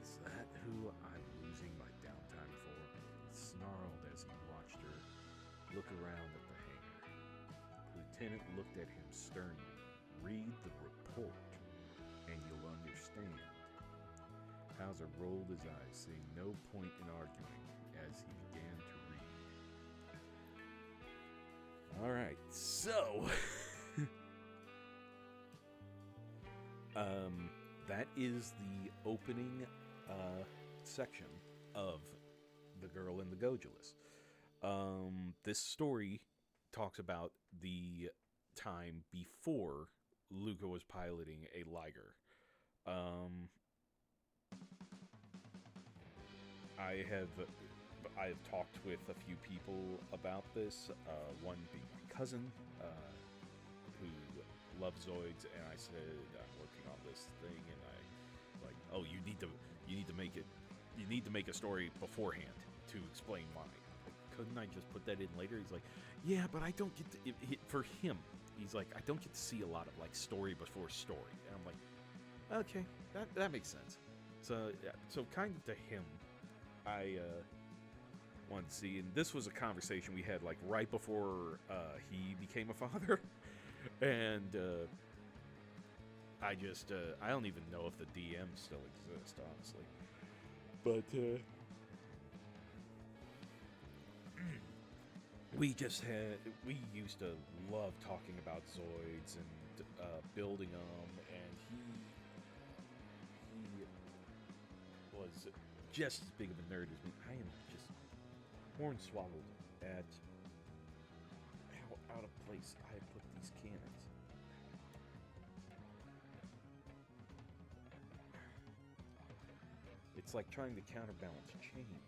Speaker 1: Is that who I'm losing my downtime for? He snarled as he watched her look around at the hangar. The lieutenant looked at him sternly. Read the report, and you'll understand. Hauser rolled his eyes, seeing no point in arguing as he began to read. Alright, so that is the opening section of The Girl in the Gojulus. This story talks about the time before Luca was piloting a Liger. I have talked with a few people about this. One being my cousin, who loves Zoids, and I said I'm working on this thing, and I like, oh, you need to make a story beforehand to explain why. Couldn't I just put that in later? He's like, yeah, but I don't get to, for him. He's like, I don't get to see a lot of like story before story, and I'm like, okay, that makes sense. So yeah, so kind of to him, I wanted to see, and this was a conversation we had like right before he became a father, and I don't even know if the DM still exists, honestly, but we used to love talking about Zoids and building them, and he was just as big of a nerd as me. I am just hornswoggled at how out of place I put these cannons. It's like trying to counterbalance chains.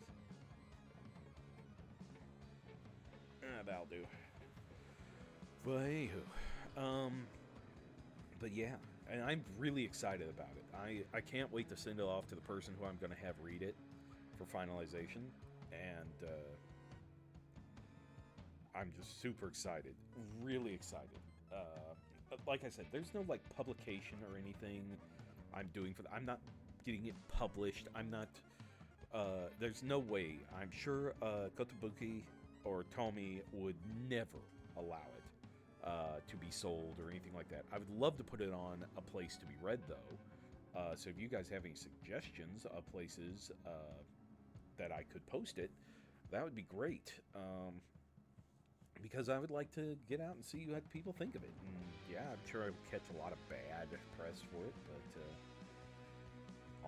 Speaker 1: That'll do. But anywho, but yeah, and I'm really excited about it. I can't wait to send it off to the person who I'm going to have read it for finalization, and I'm just super excited, really excited. Like I said, there's no like publication or anything I'm doing for I'm not getting it published. I'm not. There's no way. I'm sure Kotobuki or Tomy would never allow it to be sold or anything like that. I would love to put it on a place to be read, though. So if you guys have any suggestions of places that I could post it, that would be great. Because I would like to get out and see what people think of it. And yeah, I'm sure I would catch a lot of bad press for it, but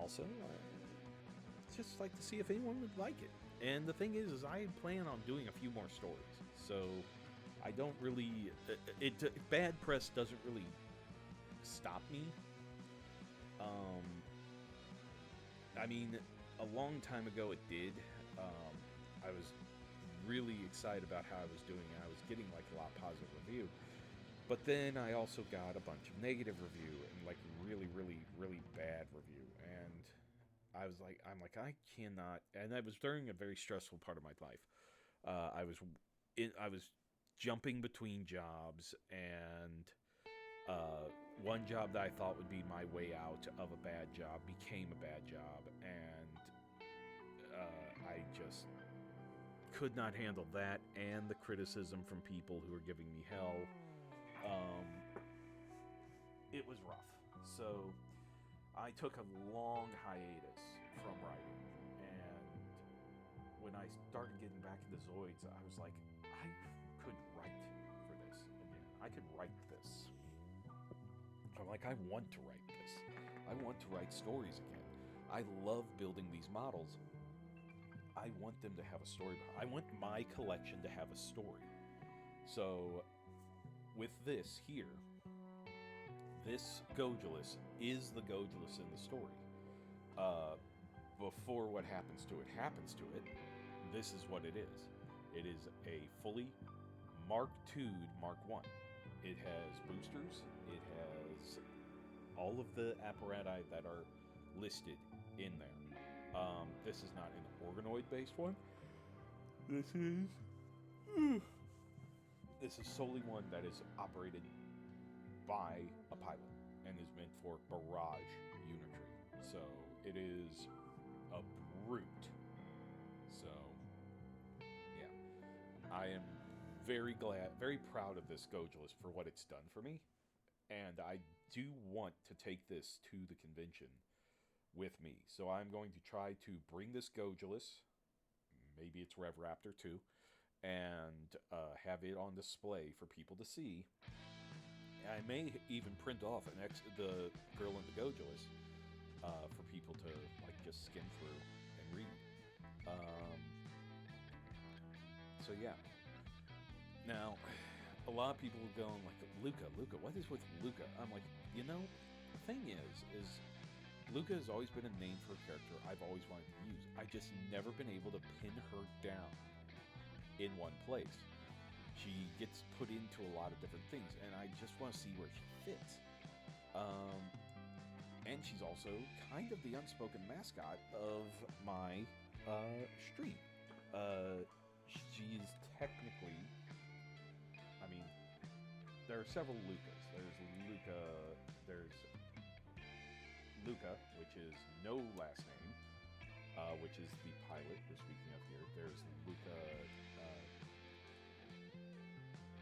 Speaker 1: also, just like to see if anyone would like it. And the thing is I plan on doing a few more stories, so I don't really. Bad press doesn't really stop me. I mean, a long time ago it did. I was really excited about how I was doing. I was getting like a lot of positive review, but then I also got a bunch of negative review and like really, really, really bad review. And I'm like, I cannot. And that was during a very stressful part of my life. I was jumping between jobs, and one job that I thought would be my way out of a bad job became a bad job, and I just could not handle that and the criticism from people who were giving me hell. It was rough. So I took a long hiatus from writing, and when I started getting back into Zoids, I was like, I could write for this again. I could write this. I'm like, I want to write this. I want to write stories again. I love building these models. I want them to have a story. I want my collection to have a story. So, with this here, this Gojulus is the Gojulus in the story. Before what happens to it, this is what it is. It is a fully Mark II'd Mark I. It has boosters. It has all of the apparatus that are listed in there. This is not an organoid-based one. This is solely one that is operated by a pilot and is meant for barrage unitry. So it is a brute. So yeah, I am very proud of this Gojulus for what it's done for me, and I do want to take this to the convention with me. So I'm going to try to bring this Gojulus, maybe it's Revraptor too, and have it on display for people to see. I may even print off the Girl in the Gojulus for people to like just skim through and read. So yeah. Now, a lot of people are going like, Luca, what is with Luca? I'm like, the thing is Luca has always been a name for a character I've always wanted to use. I just never been able to pin her down in one place. She gets put into a lot of different things, and I just want to see where she fits. And she's also kind of the unspoken mascot of my stream. She's technically, there are several Lucas. There's Luca, which is no last name, which is the pilot we're speaking of here. There's Luca,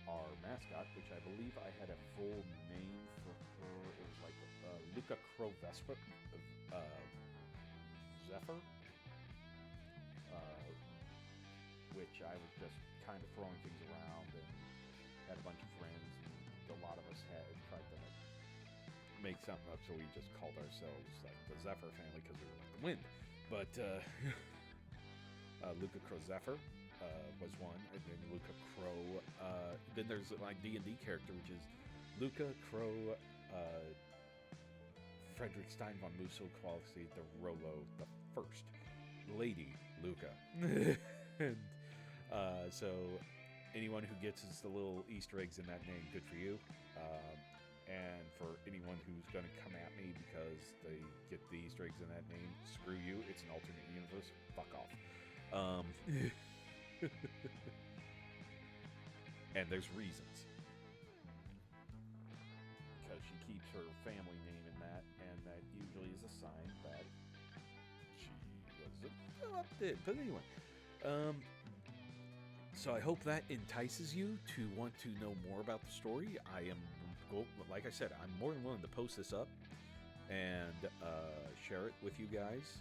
Speaker 1: our mascot, which I believe I had a full name for her. It was like Luca Crowvesper, Zephyr, which I was just kind of throwing things around and had a bunch of friends, and a lot of us had tried to make something up, so we just called ourselves like the Zephyr family because we were like the wind. But Luca Crow Zephyr was one, and then Luca Crow. Then there's my D&D character, which is Luca Crow Frederick Stein von Musso Quality de Rolo the First, Lady Luca. And so anyone who gets us the little Easter eggs in that name, good for you. And for anyone who's going to come at me because they get the Easter eggs in that name, screw you. It's an alternate universe. Fuck off. And there's reasons. Because she keeps her family name in that, and that usually is a sign that she was adopted. But anyway, so I hope that entices you to want to know more about the story. Like I said, I'm more than willing to post this up and share it with you guys.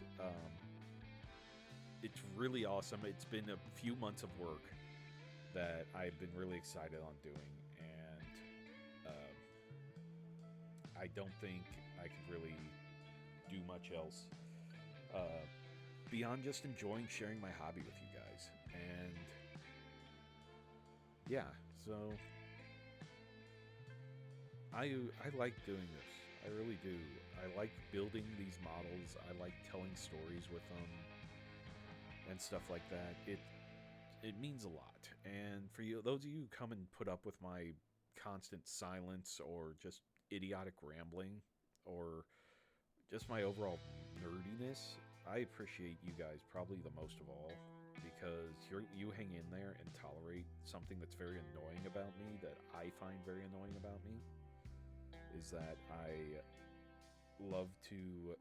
Speaker 1: it's really awesome. It's been a few months of work that I've been really excited on doing, and I don't think I could really do much else beyond just enjoying sharing my hobby with you guys. And yeah, so I like doing this. I really do. I like building these models. I like telling stories with them and stuff like that. It means a lot. And for you, those of you who come and put up with my constant silence or just idiotic rambling or just my overall nerdiness, I appreciate you guys probably the most of all, because you hang in there and tolerate something that's very annoying about me, that I find very annoying about me, is that I love to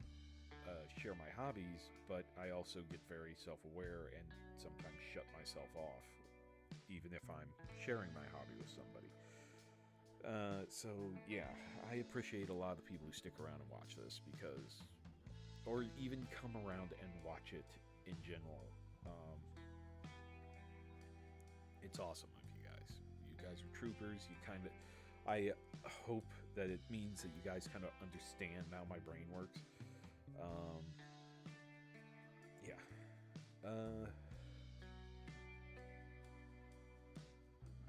Speaker 1: share my hobbies, but I also get very self-aware and sometimes shut myself off, even if I'm sharing my hobby with somebody. So yeah, I appreciate a lot of the people who stick around and watch this, because, or even come around and watch it in general. It's awesome of you guys. You guys are troopers. You kind of, I hope that it means that you guys kind of understand how my brain works. Yeah.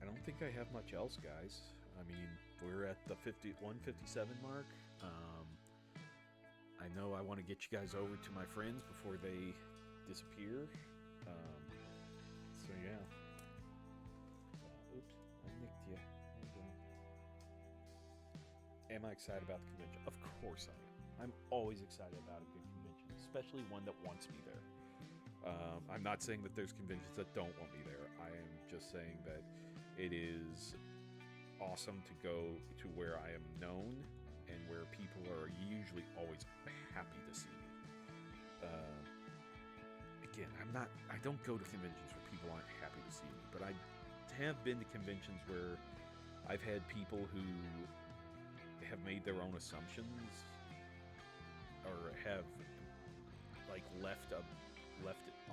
Speaker 1: I don't think I have much else, guys. I mean, we're at the 157 mark. I know I want to get you guys over to my friends before they disappear. So yeah. Oops, I nicked you. Am I excited about the convention? Of course I am. I'm always excited about a good convention, especially one that wants me there. I'm not saying that there's conventions that don't want me there. I am just saying that it is awesome to go to where I am known and where people are usually always happy to see me. Again, I don't go to conventions where people aren't happy to see me, but I have been to conventions where I've had people who have made their own assumptions or have like left it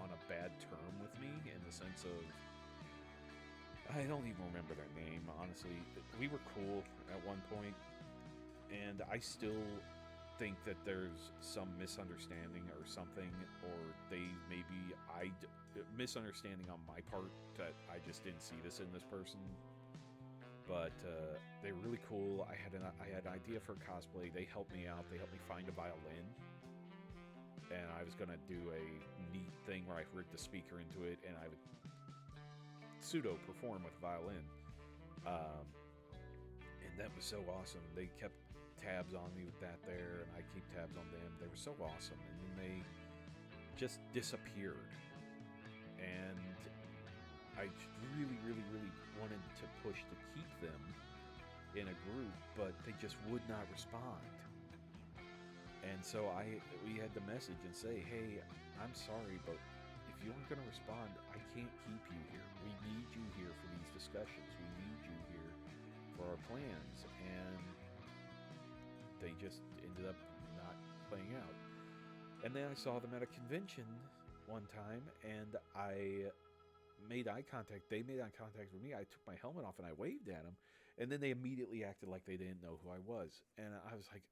Speaker 1: on a bad term with me, in the sense of, I don't even remember their name, honestly. We were cool at one point, and I still think that there's some misunderstanding or something, or misunderstanding on my part, that I just didn't see this in this person. But they were really cool. I had an idea for cosplay. They helped me out. They helped me find a violin, and I was gonna do a neat thing where I rigged the speaker into it, and I would pseudo perform with violin. And that was so awesome. They kept tabs on me with that there, and I keep tabs on them. They were so awesome, and then they just disappeared. And I really, really, really wanted to push to keep them in a group, but they just would not respond. And so we had to message and say, hey, I'm sorry, but if you aren't going to respond, I can't keep you here. We need you here for these discussions. We need you here for our plans. And they just ended up not playing out. And then I saw them at a convention one time, and I made eye contact. They made eye contact with me. I took my helmet off and I waved at them, and then they immediately acted like they didn't know who I was. And I was like,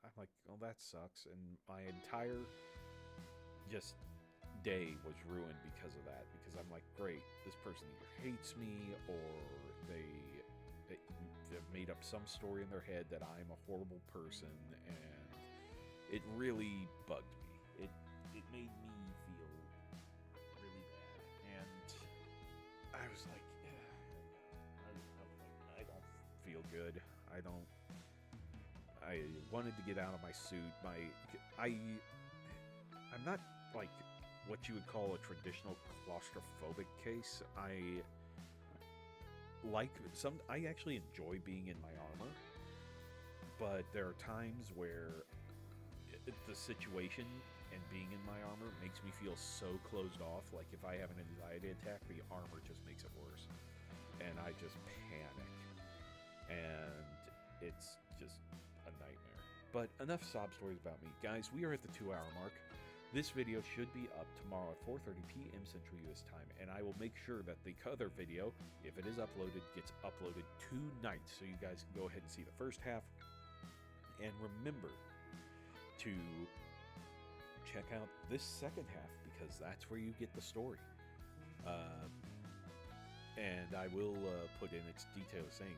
Speaker 1: I'm like, oh, that sucks. And my entire just day was ruined because of that. Because I'm like, great, this person either hates me, or they've made up some story in their head that I'm a horrible person, and it really bugged me. It made me feel really bad, and I was like, I don't feel good. I wanted to get out of my suit. I'm not like what you would call a traditional claustrophobic case. I actually enjoy being in my armor, but there are times where the situation and being in my armor makes me feel so closed off. Like if I have an anxiety attack, the armor just makes it worse, and I just panic, and it's just a nightmare. But enough sob stories about me, guys. We are at the 2-hour mark. This video should be up tomorrow at 4:30 p.m. Central US time, and I will make sure that the other video, if it is uploaded, gets uploaded tonight, so you guys can go ahead and see the first half. And remember to check out this second half, because that's where you get the story. And I will put in its detail saying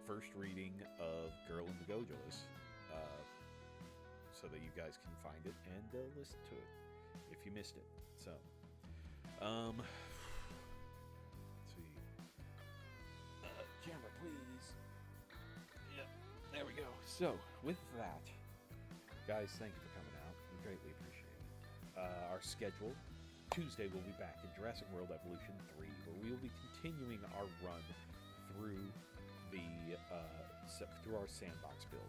Speaker 1: first reading of Girl in the Gojulus, so that you guys can find it and listen to it if you missed it. So, let's see. Camera, please. Yep, there we go. So, with that, guys, thank you for coming out. We greatly appreciate it. Our schedule: Tuesday we'll be back in Jurassic World Evolution 3, where we will be continuing our run through the through our sandbox build.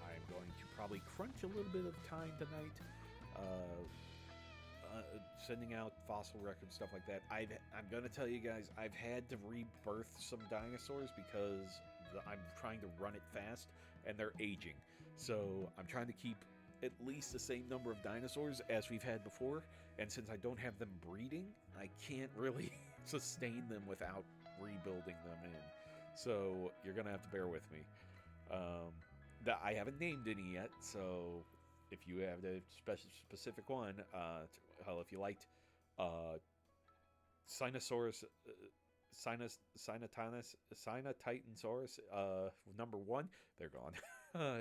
Speaker 1: I am going to probably crunch a little bit of time tonight, sending out fossil records, stuff like that. I'm going to tell you guys, I've had to rebirth some dinosaurs because I'm trying to run it fast, and they're aging. So I'm trying to keep at least the same number of dinosaurs as we've had before, and since I don't have them breeding, I can't really sustain them without rebuilding them in. So you're going to have to bear with me. I haven't named any yet, so if you have the specific one, hell, if you liked Sinosaurus, Sinotitanosaurus number 1, they're gone.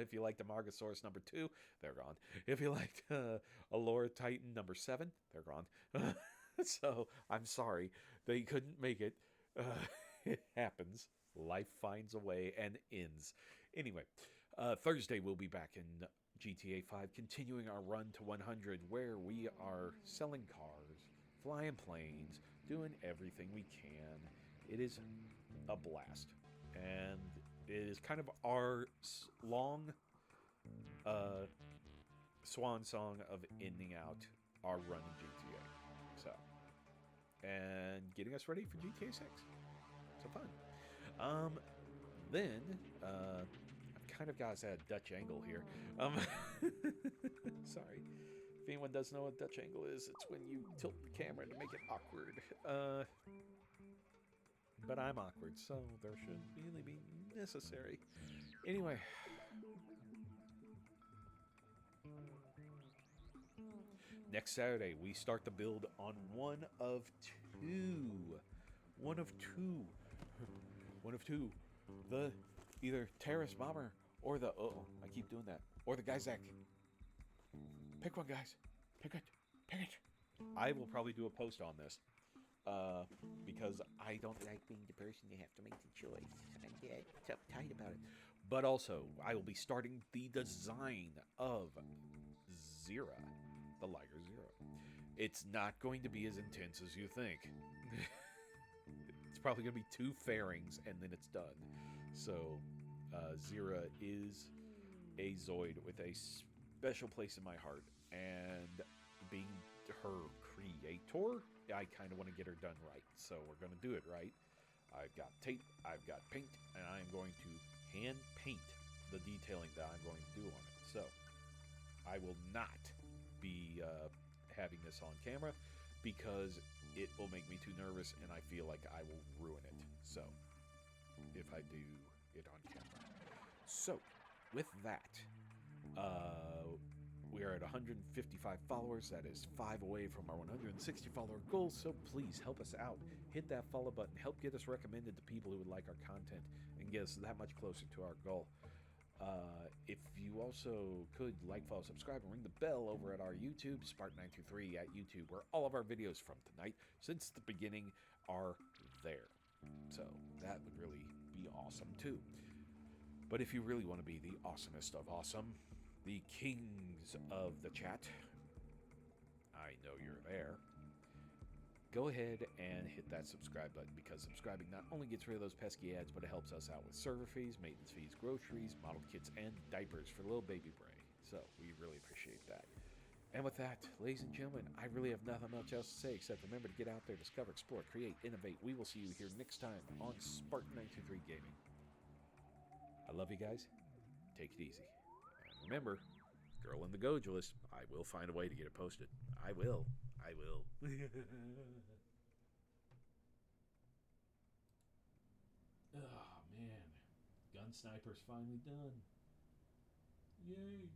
Speaker 1: If you liked Amargasaurus number 2, they're gone. If you liked Allura Titan number 7, they're gone. So I'm sorry, they couldn't make it. It happens. Life finds a way and ends. Anyway, Thursday we'll be back in GTA 5, continuing our run to 100, where we are selling cars, flying planes, doing everything we can. It is a blast, and it is kind of our long swan song of ending out our run in GTA. So, and getting us ready for GTA 6. So fun. Then, I've kind of got us at a Dutch angle here. Sorry. If anyone doesn't know what Dutch angle is, it's when you tilt the camera to make it awkward. But I'm awkward, so there shouldn't really be necessary. Anyway. Next Saturday, we start the build on one of two. The either Terrace Bomber or the I keep doing that. Or the Guyzek. Pick one, guys. Pick it. I will probably do a post on this. Because I don't like being the person you have to make the choice. I get uptight about it. But also, I will be starting the design of Zira, the Liger Zero. It's not going to be as intense as you think. It's probably going to be 2 fairings and then it's done. So, Zira is a Zoid with a special place in my heart. And being her creator, I kind of want to get her done right. So we're going to do it right. I've got tape, I've got paint, and I'm going to hand paint the detailing that I'm going to do on it. So I will not be having this on camera because it will make me too nervous and I feel like I will ruin it. So if I do it on camera. So with that, we are at 155 followers. That is 5 away from our 160 follower goal. So please help us out. Hit that follow button. Help get us recommended to people who would like our content and get us that much closer to our goal. If you also could like, follow, subscribe, and ring the bell over at our YouTube, Spartan923 at YouTube, where all of our videos from tonight since the beginning are there. So that would really be awesome too. But if you really want to be the awesomest of awesome, the kings of the chat, I know you're there. Go ahead and hit that subscribe button, because subscribing not only gets rid of those pesky ads, but it helps us out with server fees, maintenance fees, groceries, model kits, and diapers for little baby Bray. So we really appreciate that. And with that, ladies and gentlemen, I really have nothing much else to say except remember to get out there, discover, explore, create, innovate. We will see you here next time on Spartan923 Gaming. I love you guys. Take it easy. And remember, Girl in the Gojulus. I will find a way to get it posted. I will. I will. Oh, man. Gun Sniper's finally done. Yay.